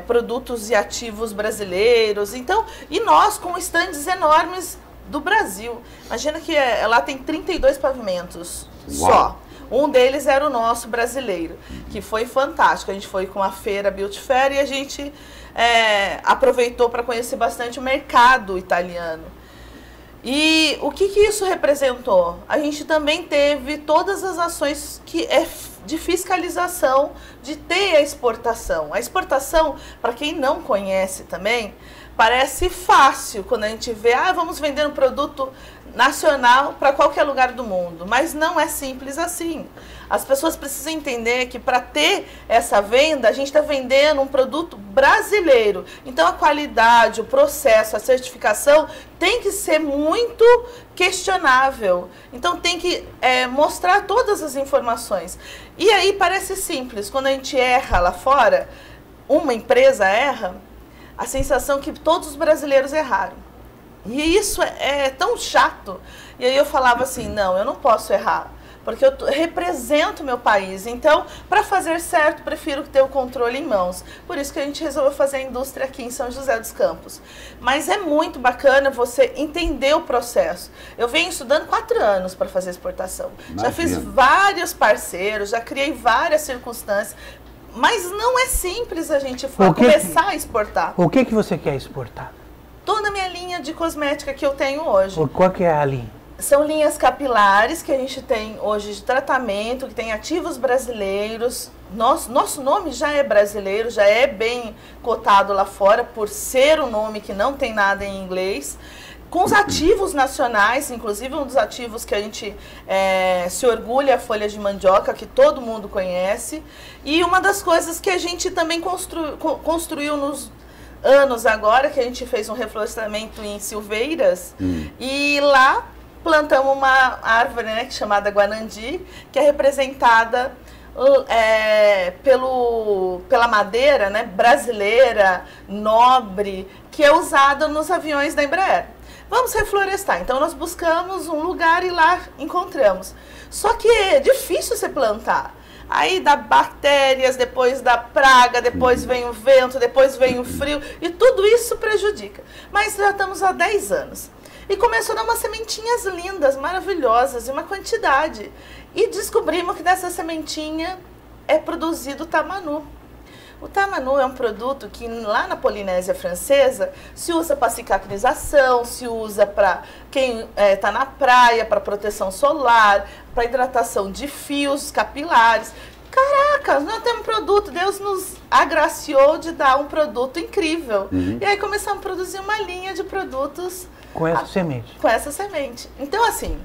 [SPEAKER 6] produtos e ativos brasileiros. Então, e nós com estandes enormes do Brasil. Imagina que lá tem 32 pavimentos.
[SPEAKER 2] Uau.
[SPEAKER 6] Só. Um deles era o nosso brasileiro, que foi fantástico. A gente foi com a feira Beauty Fair e a gente aproveitou para conhecer bastante o mercado italiano. E o que isso representou? A gente também teve todas as ações de fiscalização de ter a exportação. A exportação, para quem não conhece também, parece fácil quando a gente vê, vamos vender um produto nacional para qualquer lugar do mundo, mas não é simples assim. As pessoas precisam entender que para ter essa venda, a gente está vendendo um produto brasileiro. Então a qualidade, o processo, a certificação tem que ser muito questionável. Então tem que mostrar todas as informações. E aí parece simples, quando a gente erra lá fora, uma empresa erra, a sensação que todos os brasileiros erraram. E isso é tão chato. E aí eu falava assim, não, eu não posso errar, porque eu represento meu país. Então, para fazer certo, prefiro ter o controle em mãos. Por isso que a gente resolveu fazer a indústria aqui em São José dos Campos. Mas é muito bacana você entender o processo. Eu venho estudando 4 anos para fazer exportação.
[SPEAKER 2] Imagina.
[SPEAKER 6] Já fiz vários parceiros, já criei várias circunstâncias. Mas não é simples a gente começar a exportar.
[SPEAKER 3] O que você quer exportar?
[SPEAKER 6] Toda a minha linha de cosmética que eu tenho hoje.
[SPEAKER 3] Qual que é a linha?
[SPEAKER 6] São linhas capilares que a gente tem hoje de tratamento, que tem ativos brasileiros. Nosso nome já é brasileiro, já é bem cotado lá fora, por ser um nome que não tem nada em inglês. Com os ativos nacionais, inclusive um dos ativos que a gente se orgulha é a folha de mandioca, que todo mundo conhece. E uma das coisas que a gente também construiu nos anos agora, que a gente fez um reflorestamento em Silveiras, e lá plantamos uma árvore, né, chamada Guanandi, que é representada pela madeira, né, brasileira, nobre, que é usada nos aviões da Embraer. Vamos reflorestar. Então nós buscamos um lugar e lá encontramos. Só que é difícil você plantar. Aí dá bactérias, depois dá praga, depois vem o vento, depois vem o frio, e tudo isso prejudica. Mas já estamos há 10 anos. E começou a dar umas sementinhas lindas, maravilhosas, e uma quantidade. E descobrimos que dessa sementinha é produzido o tamanu. O tamanu é um produto que lá na Polinésia Francesa se usa para cicatrização, se usa para quem está na praia, para proteção solar, para hidratação de fios capilares. Caraca, nós temos um produto, Deus nos agraciou de dar um produto incrível. E aí começamos a produzir uma linha de produtos
[SPEAKER 3] com essa semente.
[SPEAKER 6] Com essa semente. Então assim,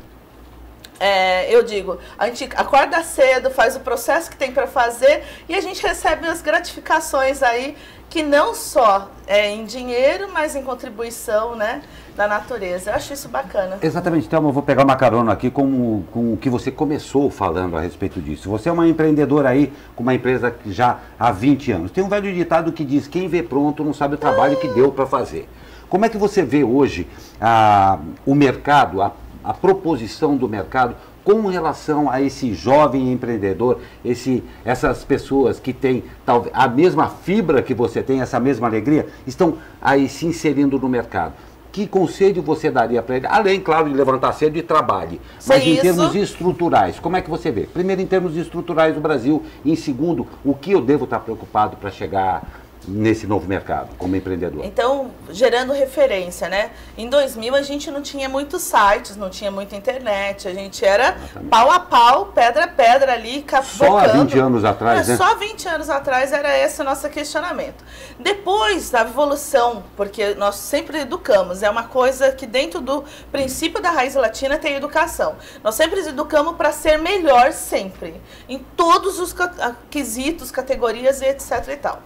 [SPEAKER 6] eu digo, a gente acorda cedo, faz o processo que tem para fazer e a gente recebe as gratificações aí, que não só em dinheiro, mas em contribuição, né, da natureza. Eu acho isso bacana.
[SPEAKER 2] Exatamente, Thelma, eu vou pegar uma carona aqui com o que você começou falando a respeito disso. Você é uma empreendedora aí com uma empresa já há 20 anos. Tem um velho ditado que diz, quem vê pronto não sabe o trabalho que deu para fazer. Como é que você vê hoje o mercado, a proposição do mercado com relação a esse jovem empreendedor, essas pessoas que têm talvez a mesma fibra que você tem, essa mesma alegria, estão aí se inserindo no mercado? Que conselho você daria para ele? Além, claro, de levantar cedo e trabalhe, mas em termos estruturais, como é que você vê? Primeiro, em termos estruturais do Brasil, e em segundo, o que eu devo estar preocupado para chegar nesse novo mercado, como empreendedor?
[SPEAKER 6] Então, gerando referência, né? Em 2000 a gente não tinha muitos sites, não tinha muita internet, a gente era pau a pau, pedra a pedra ali, capocando.
[SPEAKER 2] Só há 20 anos atrás, né?
[SPEAKER 6] Só 20 anos atrás era esse o nosso questionamento. Depois da evolução, porque nós sempre educamos, é uma coisa que dentro do princípio da raiz latina tem educação. Nós sempre educamos para ser melhor sempre, em todos os quesitos, categorias e etc e tal.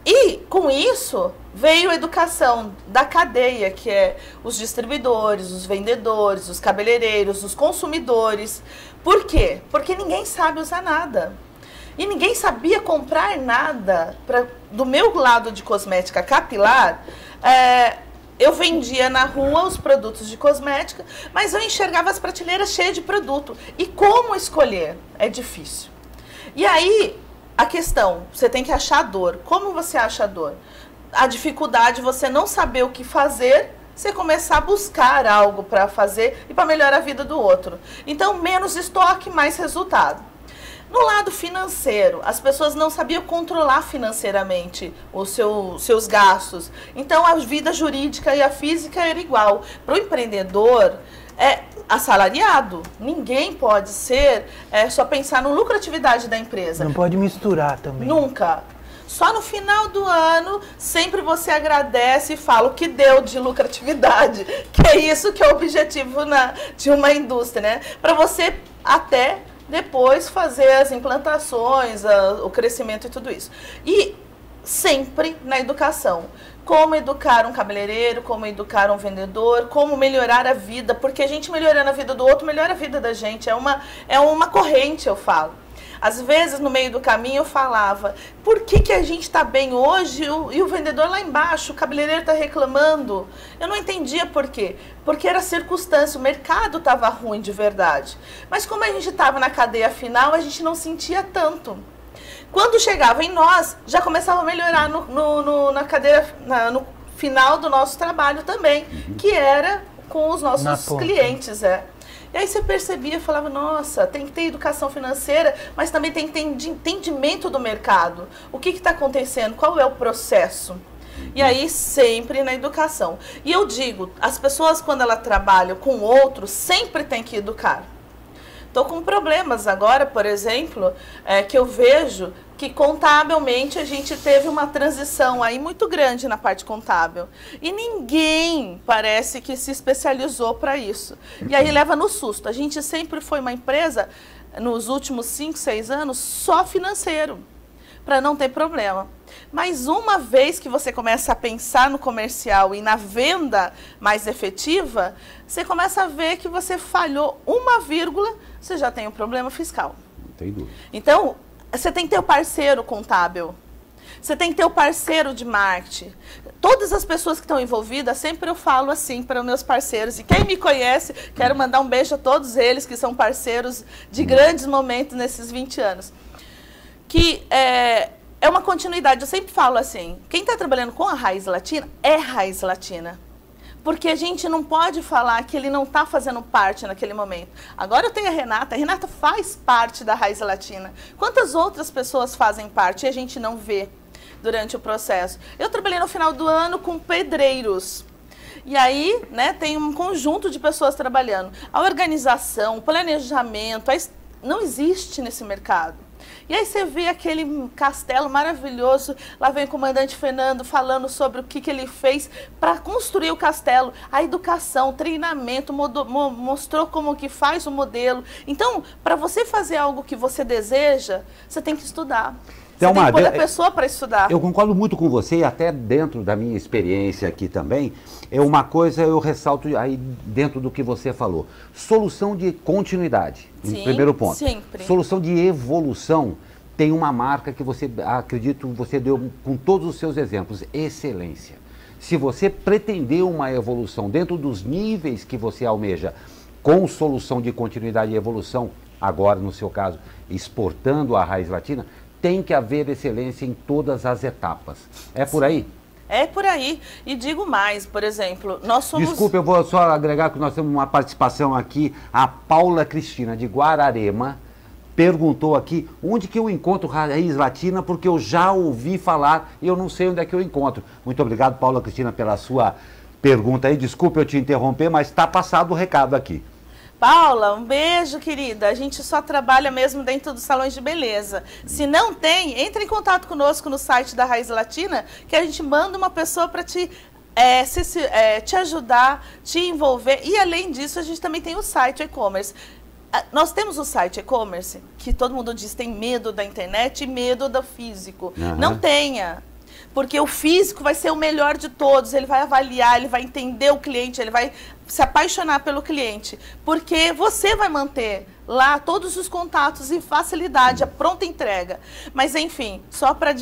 [SPEAKER 6] E, com isso, veio a educação da cadeia, que é os distribuidores, os vendedores, os cabeleireiros, os consumidores. Por quê? Porque ninguém sabe usar nada. E ninguém sabia comprar nada. Do meu lado de cosmética capilar, eu vendia na rua os produtos de cosmética, mas eu enxergava as prateleiras cheias de produto. E como escolher? É difícil. E aí, a questão, você tem que achar a dor. Como você acha a dor? A dificuldade de você não saber o que fazer você começar a buscar algo para fazer e para melhorar a vida do outro. Então, menos estoque, mais resultado. No lado financeiro, as pessoas não sabiam controlar financeiramente os seus gastos. Então, a vida jurídica e a física era igual. Para o empreendedor, é assalariado. Ninguém pode ser só pensar na lucratividade da empresa.
[SPEAKER 3] Não pode misturar também.
[SPEAKER 6] Nunca. Só no final do ano, sempre você agradece e fala o que deu de lucratividade. Que é isso que é o objetivo de uma indústria, né? Para você até depois fazer as implantações, o crescimento e tudo isso. E sempre na educação. Como educar um cabeleireiro, como educar um vendedor, como melhorar a vida, porque a gente melhorando a vida do outro, melhora a vida da gente. É uma corrente, eu falo. Às vezes, no meio do caminho, eu falava, por que a gente está bem hoje e o vendedor lá embaixo, o cabeleireiro está reclamando? Eu não entendia por quê. Porque era circunstância, o mercado estava ruim de verdade. Mas como a gente estava na cadeia final, a gente não sentia tanto. Quando chegava em nós, já começava a melhorar no final do nosso trabalho também, que era com os nossos clientes. E aí você percebia e falava, nossa, tem que ter educação financeira, mas também tem que ter entendimento do mercado. O que está acontecendo? Qual é o processo? E aí sempre na educação. E eu digo, as pessoas quando elas trabalham com outros, sempre tem que educar. Estou com problemas agora, por exemplo, que eu vejo que contabilmente a gente teve uma transição aí muito grande na parte contábil. E ninguém parece que se especializou para isso. E aí leva no susto. A gente sempre foi uma empresa, nos últimos 5, 6 anos, só financeiro, para não ter problema. Mas uma vez que você começa a pensar no comercial e na venda mais efetiva, você começa a ver que você falhou uma vírgula, você já tem um problema fiscal.
[SPEAKER 2] Não tem dúvida.
[SPEAKER 6] Então, você tem que ter o parceiro contábil, você tem que ter o parceiro de marketing. Todas as pessoas que estão envolvidas, sempre eu falo assim para os meus parceiros. E quem me conhece, quero mandar um beijo a todos eles que são parceiros de grandes momentos nesses 20 anos. Que é uma continuidade, eu sempre falo assim, quem está trabalhando com a raiz latina é raiz latina. Porque a gente não pode falar que ele não está fazendo parte naquele momento. Agora eu tenho a Renata faz parte da raiz latina. Quantas outras pessoas fazem parte e a gente não vê durante o processo? Eu trabalhei no final do ano com pedreiros. E aí, né, tem um conjunto de pessoas trabalhando. A organização, o planejamento, não existe nesse mercado. E aí você vê aquele castelo maravilhoso, lá vem o comandante Fernando falando sobre o que ele fez para construir o castelo, a educação, o treinamento, mostrou como que faz o modelo. Então, para você fazer algo que você deseja, você tem que estudar. Você tem que pôr a pessoa para estudar.
[SPEAKER 2] Eu concordo muito com você, e até dentro da minha experiência aqui também, uma coisa eu ressalto aí dentro do que você falou. Solução de continuidade, em primeiro ponto.
[SPEAKER 6] Sempre.
[SPEAKER 2] Solução de evolução tem uma marca que você, acredito, você deu com todos os seus exemplos, excelência. Se você pretender uma evolução dentro dos níveis que você almeja, com solução de continuidade e evolução, agora no seu caso, exportando a raiz latina, tem que haver excelência em todas as etapas. É por aí?
[SPEAKER 6] É por aí. E digo mais, por exemplo, nós somos...
[SPEAKER 2] Desculpa, eu vou só agregar que nós temos uma participação aqui. A Paula Cristina, de Guararema, perguntou aqui onde que eu encontro raiz latina, porque eu já ouvi falar e eu não sei onde é que eu encontro. Muito obrigado, Paula Cristina, pela sua pergunta aí. Desculpa eu te interromper, mas está passado o recado aqui.
[SPEAKER 6] Paula, um beijo, querida. A gente só trabalha mesmo dentro dos salões de beleza. Se não tem, entre em contato conosco no site da Raiz Latina, que a gente manda uma pessoa para te ajudar, te envolver. E além disso, a gente também tem o site e-commerce. Nós temos o site e-commerce, que todo mundo diz tem medo da internet e medo do físico. Não tenha. Porque o físico vai ser o melhor de todos, ele vai avaliar, ele vai entender o cliente, ele vai se apaixonar pelo cliente. Porque você vai manter lá todos os contatos e facilidade, a pronta entrega. Mas, enfim, só para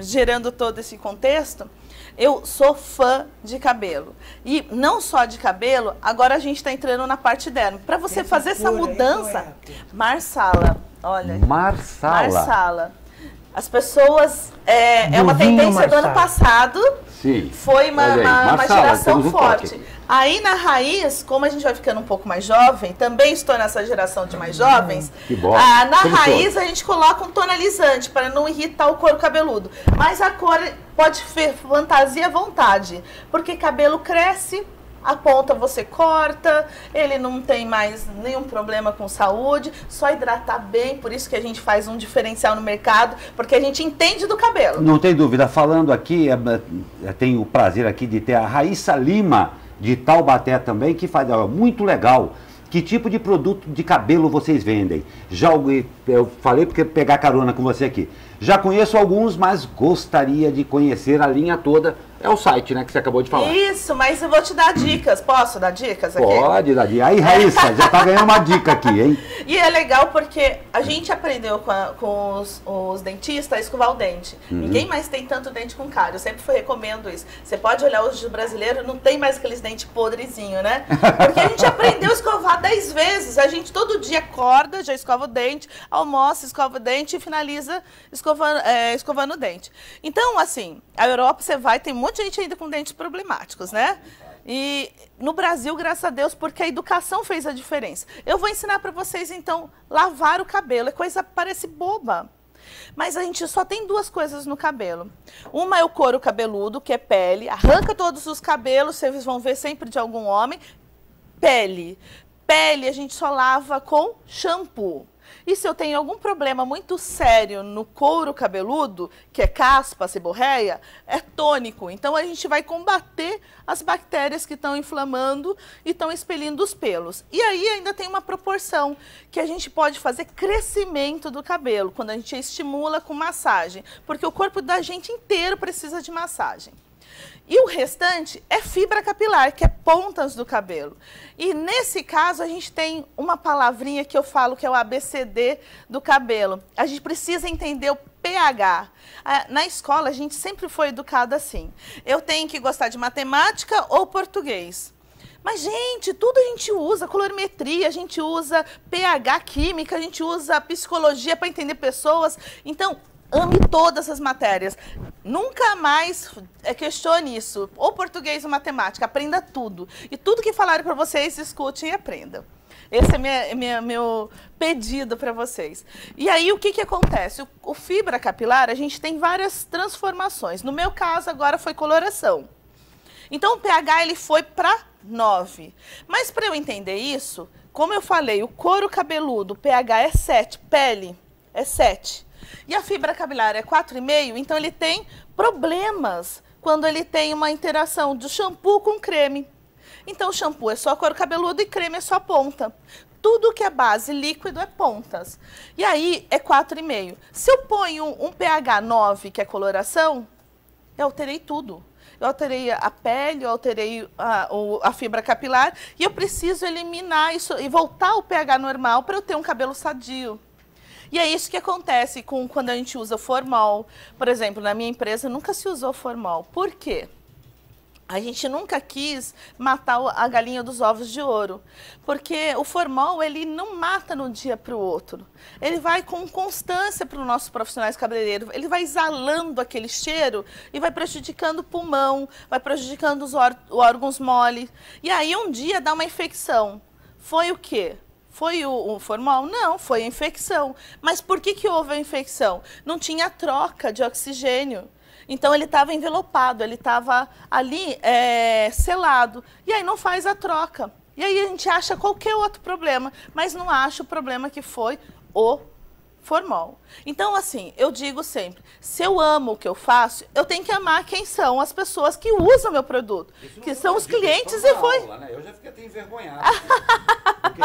[SPEAKER 6] gerando todo esse contexto, eu sou fã de cabelo. E não só de cabelo, agora a gente está entrando na parte dermo. Para você fazer essa mudança, Marsala, olha.
[SPEAKER 2] Marsala.
[SPEAKER 6] As pessoas, é uma tendência do ano passado, Sim. Foi uma geração forte. Aí na raiz, como a gente vai ficando um pouco mais jovem, também estou nessa geração de mais jovens, na raiz a gente coloca um tonalizante para não irritar o couro cabeludo. Mas a cor pode ser fantasia à vontade, porque cabelo cresce, a ponta você corta, ele não tem mais nenhum problema com saúde, só hidratar bem, por isso que a gente faz um diferencial no mercado, porque a gente entende do cabelo.
[SPEAKER 2] Não tem dúvida, falando aqui, tenho o prazer aqui de ter a Raíssa Lima, de Taubaté também, que faz muito legal. Que tipo de produto de cabelo vocês vendem? Eu falei porque pegar carona com você aqui. Já conheço alguns, mas gostaria de conhecer a linha toda. É o site, né, que você acabou de falar.
[SPEAKER 6] Isso, mas eu vou te dar dicas. Posso dar dicas aqui?
[SPEAKER 2] Pode dar dicas. Aí, Raíssa, já tá ganhando uma dica aqui, hein?
[SPEAKER 6] E é legal porque a gente aprendeu com os dentistas a escovar o dente. Ninguém mais tem tanto dente com cárie. Eu sempre recomendo isso. Você pode olhar hoje o brasileiro, não tem mais aqueles dentes podrezinhos, né? Porque a gente aprendeu a escovar 10 vezes. A gente todo dia acorda, já escova o dente, almoça, escova o dente e finaliza escovando o dente. Então, assim, a Europa você vai, tem muita gente ainda com dentes problemáticos, né? E no Brasil, graças a Deus, porque a educação fez a diferença. Eu vou ensinar para vocês, então, lavar o cabelo. É coisa, parece boba. Mas a gente só tem duas coisas no cabelo. Uma é o couro cabeludo, que é pele. Arranca todos os cabelos, vocês vão ver sempre de algum homem. Pele. Pele a gente só lava com shampoo. E se eu tenho algum problema muito sério no couro cabeludo, que é caspa, seborreia, é tônico. Então a gente vai combater as bactérias que estão inflamando e estão expelindo os pelos. E aí ainda tem uma proporção que a gente pode fazer crescimento do cabelo, quando a gente estimula com massagem, porque o corpo da gente inteiro precisa de massagem. E o restante é fibra capilar, que é pontas do cabelo. E nesse caso a gente tem uma palavrinha que eu falo que é o ABCD do cabelo. A gente precisa entender o pH. Na escola a gente sempre foi educado assim. Eu tenho que gostar de matemática ou português. Mas, gente, tudo a gente usa, colorimetria, a gente usa pH química, a gente usa psicologia para entender pessoas. Então, ame todas as matérias. Nunca mais questione isso. Ou português ou matemática. Aprenda tudo. E tudo que falarem para vocês, escutem e aprendam. Esse é meu pedido para vocês. E aí, o que acontece? O fibra capilar, a gente tem várias transformações. No meu caso, agora foi coloração. Então, o pH ele foi para 9. Mas, para eu entender isso, como eu falei, o couro cabeludo, o pH é 7, pele é 7. E a fibra capilar é 4,5, então ele tem problemas quando ele tem uma interação do shampoo com creme. Então o shampoo é só couro cabeludo e creme é só ponta. Tudo que é base líquido é pontas. E aí é 4,5. Se eu ponho um pH 9, que é coloração, eu alterei tudo. Eu alterei a pele, eu alterei a fibra capilar e eu preciso eliminar isso e voltar ao pH normal para eu ter um cabelo sadio. E é isso que acontece quando a gente usa formol. Por exemplo, na minha empresa nunca se usou formol. Por quê? A gente nunca quis matar a galinha dos ovos de ouro. Porque o formol, ele não mata de um dia para o outro. Ele vai com constância para os nossos profissionais cabeleireiros. Ele vai exalando aquele cheiro e vai prejudicando o pulmão, vai prejudicando os órgãos moles. E aí um dia dá uma infecção. Foi o quê? Foi o formol? Não, foi a infecção. Mas por que houve a infecção? Não tinha troca de oxigênio. Então ele estava envelopado, ele estava ali selado. E aí não faz a troca. E aí a gente acha qualquer outro problema, mas não acha o problema que foi o formol. Então, assim, eu digo sempre, se eu amo o que eu faço, eu tenho que amar quem são as pessoas que usam meu produto, que são os clientes e foi...
[SPEAKER 2] Aula, né? Eu já fiquei até envergonhado, porque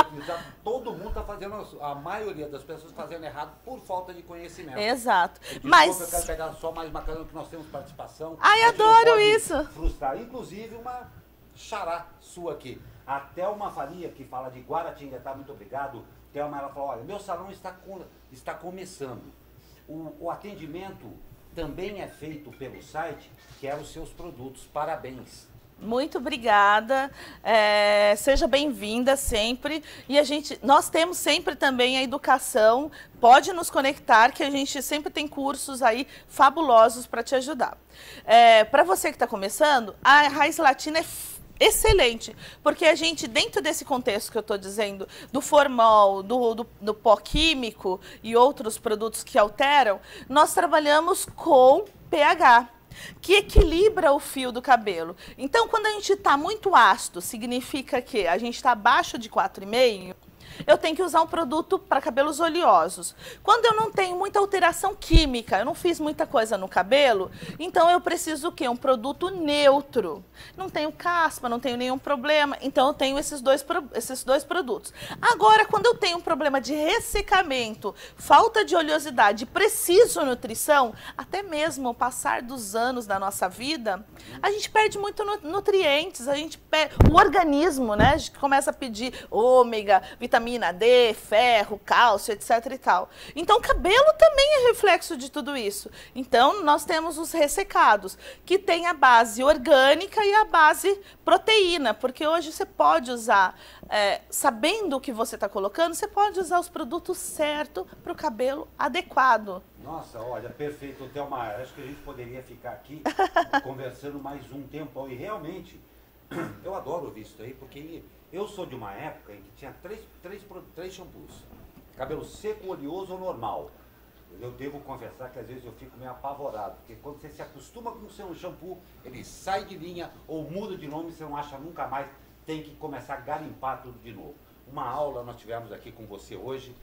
[SPEAKER 2] todo mundo está fazendo, a maioria das pessoas fazendo errado por falta de conhecimento.
[SPEAKER 6] Exato.
[SPEAKER 2] Desculpa,
[SPEAKER 6] mas
[SPEAKER 2] eu quero pegar só mais uma coisa que nós temos participação.
[SPEAKER 6] Ai, adoro isso.
[SPEAKER 2] Frustrar. Inclusive uma xará sua aqui. A Thelma Faria, que fala de Guaratinguetá, muito obrigado. Thelma, ela falou, olha, meu salão está começando. O atendimento também é feito pelo site, que é os seus produtos. Parabéns.
[SPEAKER 6] Muito obrigada, seja bem-vinda sempre. E nós temos sempre também a educação, pode nos conectar, que a gente sempre tem cursos aí fabulosos para te ajudar. Para você que está começando, a Raiz Latina é excelente, porque a gente, dentro desse contexto que eu estou dizendo, do formol, do pó químico e outros produtos que alteram, nós trabalhamos com pH, que equilibra o fio do cabelo. Então, quando a gente está muito ácido, significa que a gente está abaixo de 4,5, eu tenho que usar um produto para cabelos oleosos. Quando eu não tenho muita alteração química, eu não fiz muita coisa no cabelo, então eu preciso o quê? Um produto neutro. Não tenho caspa, não tenho nenhum problema, então eu tenho esses dois produtos. Agora, quando eu tenho um problema de ressecamento, falta de oleosidade, preciso nutrição, até mesmo o passar dos anos da nossa vida, a gente perde muito nutrientes, o organismo, né, a gente começa a pedir ômega, vitamina D, ferro, cálcio, etc e tal. Então, o cabelo também é reflexo de tudo isso. Então, nós temos os ressecados, que tem a base orgânica e a base proteína, porque hoje você pode usar, sabendo o que você está colocando, você pode usar os produtos certos para o cabelo adequado.
[SPEAKER 2] Nossa, olha, perfeito, Thelma. Acho que a gente poderia ficar aqui conversando mais um tempo. E realmente, eu adoro ouvir isso aí, porque eu sou de uma época em que tinha três shampoos. Cabelo seco, oleoso ou normal. Eu devo confessar que às vezes eu fico meio apavorado, porque quando você se acostuma com o seu shampoo, ele sai de linha ou muda de nome, você não acha nunca mais, tem que começar a garimpar tudo de novo. Uma aula nós tivemos aqui com você hoje.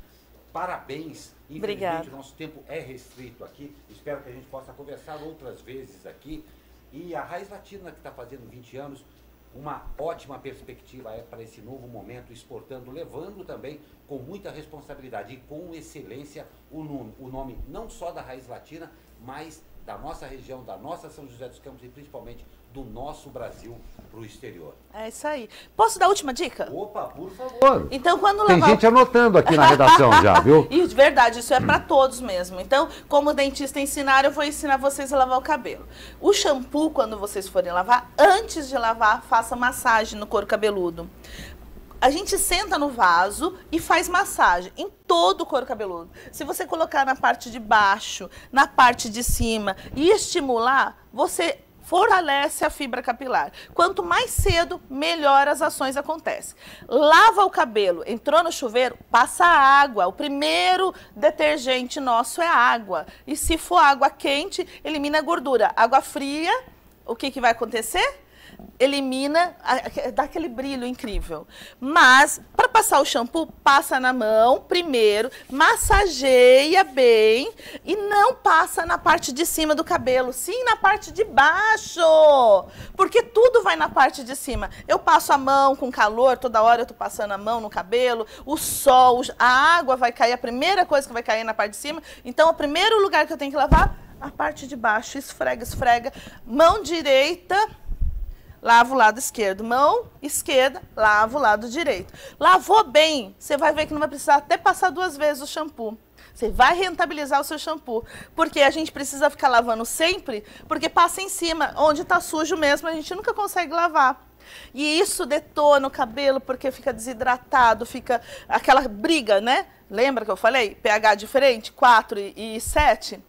[SPEAKER 2] Parabéns. Infelizmente, o nosso tempo é restrito aqui. Espero que a gente possa conversar outras vezes aqui. E a Raiz Latina, que está fazendo 20 anos, uma ótima perspectiva para esse novo momento, exportando, levando também com muita responsabilidade e com excelência o nome não só da Raiz Latina, mas da nossa região, da nossa São José dos Campos e principalmente do nosso Brasil para o exterior.
[SPEAKER 6] É isso aí. Posso dar a última dica?
[SPEAKER 2] Opa, por favor.
[SPEAKER 6] Então, quando
[SPEAKER 2] Tem gente anotando aqui na redação já, viu?
[SPEAKER 6] E de verdade, isso é para todos mesmo. Então, como o dentista ensinaram, eu vou ensinar vocês a lavar o cabelo. O shampoo, quando vocês forem lavar, antes de lavar, faça massagem no couro cabeludo. A gente senta no vaso e faz massagem em todo o couro cabeludo. Se você colocar na parte de baixo, na parte de cima e estimular, você fortalece a fibra capilar. Quanto mais cedo, melhor as ações acontecem. Lava o cabelo, entrou no chuveiro, passa água. O primeiro detergente nosso é água. E se for água quente, elimina a gordura. Água fria, o que vai acontecer? Elimina, dá aquele brilho incrível. Mas, para passar o shampoo, passa na mão primeiro, massageia bem e não passa na parte de cima do cabelo, sim na parte de baixo, porque tudo vai na parte de cima. Eu passo a mão com calor, toda hora eu tô passando a mão no cabelo, o sol, a água vai cair, a primeira coisa que vai cair na parte de cima. Então, o primeiro lugar que eu tenho que lavar, a parte de baixo, esfrega, esfrega, mão direita, lava o lado esquerdo, mão esquerda, lava o lado direito. Lavou bem, você vai ver que não vai precisar até passar 2 vezes o shampoo. Você vai rentabilizar o seu shampoo, porque a gente precisa ficar lavando sempre, porque passa em cima, onde está sujo mesmo, a gente nunca consegue lavar. E isso detona o cabelo, porque fica desidratado, fica aquela briga, né? Lembra que eu falei? pH diferente, 4 e 7.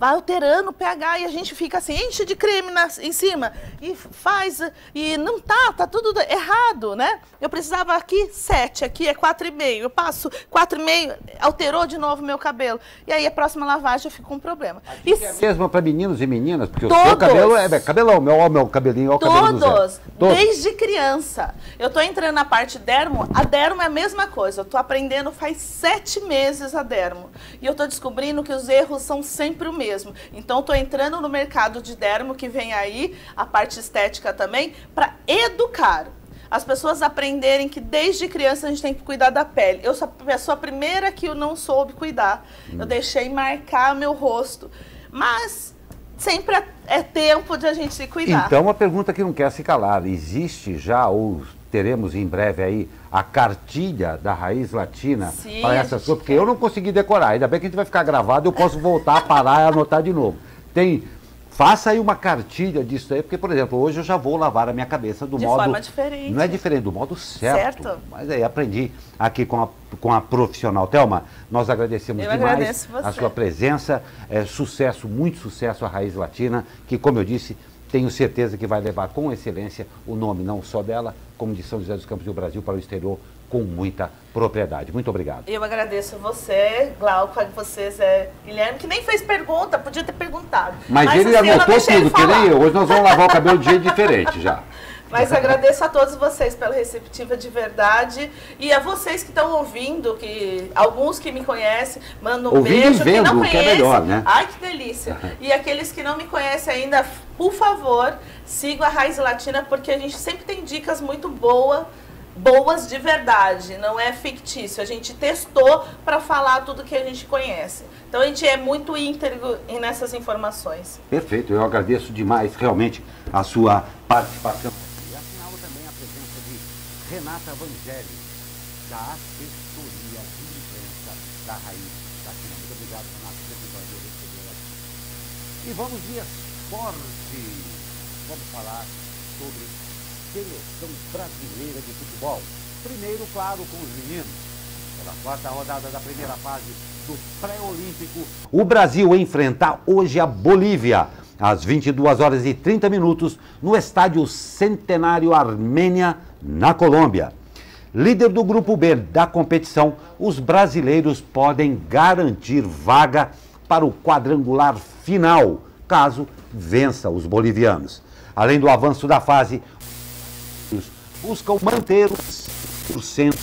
[SPEAKER 6] Vai alterando o pH e a gente fica assim, enche de creme em cima e faz, e não tá tudo errado, né? Eu precisava aqui 7, aqui é 4,5, eu passo 4,5, alterou de novo o meu cabelo. E aí a próxima lavagem eu fico com um problema.
[SPEAKER 2] E é mesmo para meninos e meninas? Porque todos, o seu cabelo é cabelão, meu cabelinho é o cabelo do Zé.
[SPEAKER 6] Todos, desde criança. Eu tô entrando na parte dermo, a dermo é a mesma coisa, eu tô aprendendo faz 7 meses a dermo. E eu tô descobrindo que os erros são sempre o mesmo. Então, estou entrando no mercado de dermo que vem aí, a parte estética também, para educar. As pessoas aprenderem que desde criança a gente tem que cuidar da pele. Eu sou a primeira que eu não soube cuidar. Eu deixei marcar meu rosto. Mas sempre é tempo de a gente se cuidar.
[SPEAKER 2] Então, uma pergunta que não quer se calar. Existe já, ou teremos em breve aí, a cartilha da Raiz Latina para essas coisas? Porque eu não consegui decorar. Ainda bem que a gente vai ficar gravado, eu posso voltar, parar e anotar de novo. Tem faça aí uma cartilha disso aí, porque, por exemplo, hoje eu já vou lavar a minha cabeça do modo...
[SPEAKER 6] De forma diferente.
[SPEAKER 2] Não é diferente, do modo certo. Mas aí aprendi aqui com a profissional. Thelma, nós agradecemos demais a sua presença. Sucesso, muito sucesso à Raiz Latina, que, como eu disse, tenho certeza que vai levar com excelência o nome não só dela, como de São José dos Campos do Brasil para o exterior, com muita propriedade. Muito obrigado.
[SPEAKER 6] Eu agradeço a você, Glauco, a você, Zé Guilherme, que nem fez pergunta, podia ter perguntado.
[SPEAKER 2] Mas ele
[SPEAKER 6] assim,
[SPEAKER 2] anotou tudo, que nem eu. Hoje nós vamos lavar o cabelo de jeito diferente já.
[SPEAKER 6] Mas agradeço a todos vocês pela receptiva de verdade e a vocês que estão ouvindo, que alguns que me conhecem, mandam um beijo,
[SPEAKER 2] vendo,
[SPEAKER 6] que não conhecem,
[SPEAKER 2] que é melhor, né?
[SPEAKER 6] Ai, que delícia. E aqueles que não me conhecem ainda, por favor, sigam a Raiz Latina, porque a gente sempre tem dicas muito boas de verdade, não é fictício. A gente testou para falar tudo que a gente conhece. Então a gente é muito íntegro nessas informações.
[SPEAKER 2] Perfeito, eu agradeço demais realmente a sua participação. E afinal também a presença de Renata Vangelli, da assessoria de imprensa da Raiz Latina. Muito obrigado, Renata, por ter prazer receber aqui. E vamos de esporte. Vamos falar sobre seleção brasileira de futebol. Primeiro, claro, com os meninos. Pela quarta rodada da primeira fase do pré-olímpico. O Brasil enfrenta hoje a Bolívia, às 22h30, no estádio Centenário Armênia, na Colômbia. Líder do grupo B da competição, os brasileiros podem garantir vaga para o quadrangular final, caso vença os bolivianos. Além do avanço da fase, buscam manter os 100%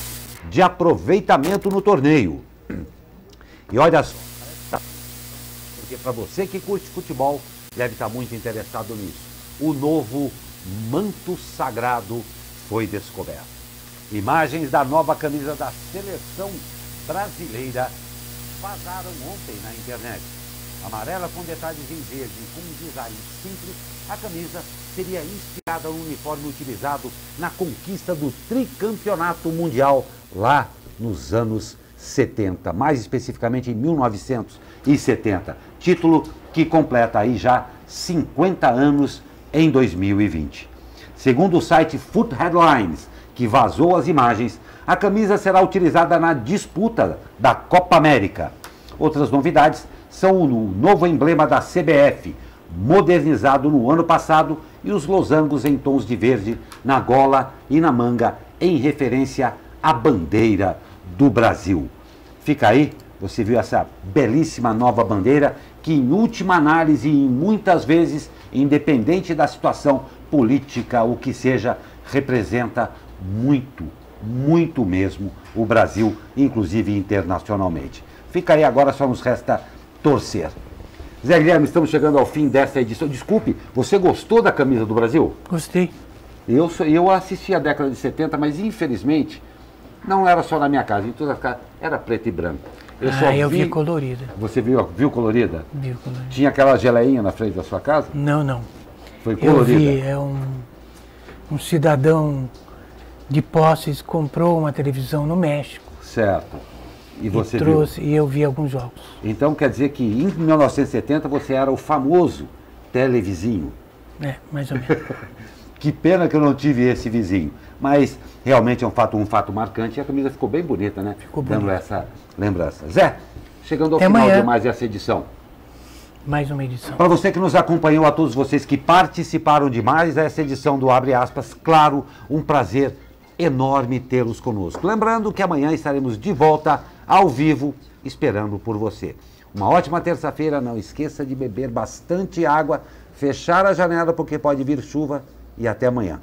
[SPEAKER 2] de aproveitamento no torneio. E olha só, porque para você que curte futebol, deve estar muito interessado nisso. O novo manto sagrado foi descoberto. Imagens da nova camisa da seleção brasileira vazaram ontem na internet. Amarela com detalhes em verde e com um design simples, a camisa seria inspirada no uniforme utilizado na conquista do tricampeonato mundial lá nos anos 70, mais especificamente em 1970. Título que completa aí já 50 anos em 2020. Segundo o site Foot Headlines, que vazou as imagens, a camisa será utilizada na disputa da Copa América. Outras novidades são o novo emblema da CBF, modernizado no ano passado, e os losangos em tons de verde na gola e na manga, em referência à bandeira do Brasil. Fica aí, você viu essa belíssima nova bandeira, que em última análise e muitas vezes, independente da situação política, o que seja, representa muito, muito mesmo o Brasil, inclusive internacionalmente. Fica aí, agora só nos resta torcer. Zé Guilherme, estamos chegando ao fim dessa edição. Desculpe, você gostou da camisa do Brasil?
[SPEAKER 3] Gostei.
[SPEAKER 2] Eu assisti a década de 70, mas infelizmente não era só na minha casa, em todas as casas era preto e branco.
[SPEAKER 3] Eu vi colorida.
[SPEAKER 2] Você viu colorida?
[SPEAKER 3] Viu colorida.
[SPEAKER 2] Tinha aquela geleinha na frente da sua casa?
[SPEAKER 3] Não.
[SPEAKER 2] Foi colorida?
[SPEAKER 3] Eu vi, um cidadão de Posses comprou uma televisão no México.
[SPEAKER 2] Certo. E você
[SPEAKER 3] trouxe,
[SPEAKER 2] viu?
[SPEAKER 3] E eu vi alguns jogos.
[SPEAKER 2] Então quer dizer que em 1970 você era o famoso televizinho.
[SPEAKER 3] Mais ou menos.
[SPEAKER 2] Que pena que eu não tive esse vizinho. Mas realmente é um fato marcante, e a camisa ficou bem bonita, né?
[SPEAKER 3] Ficou bonita.
[SPEAKER 2] Dando essa lembrança. Zé, chegando ao
[SPEAKER 3] Até
[SPEAKER 2] final
[SPEAKER 3] amanhã.
[SPEAKER 2] de mais essa edição.
[SPEAKER 3] Mais uma edição.
[SPEAKER 2] Para você que nos acompanhou, a todos vocês que participaram de mais essa edição do Abre Aspas, claro, um prazer enorme tê-los conosco. Lembrando que amanhã estaremos de volta ao vivo, esperando por você. Uma ótima terça-feira, não esqueça de beber bastante água, fechar a janela porque pode vir chuva, e até amanhã.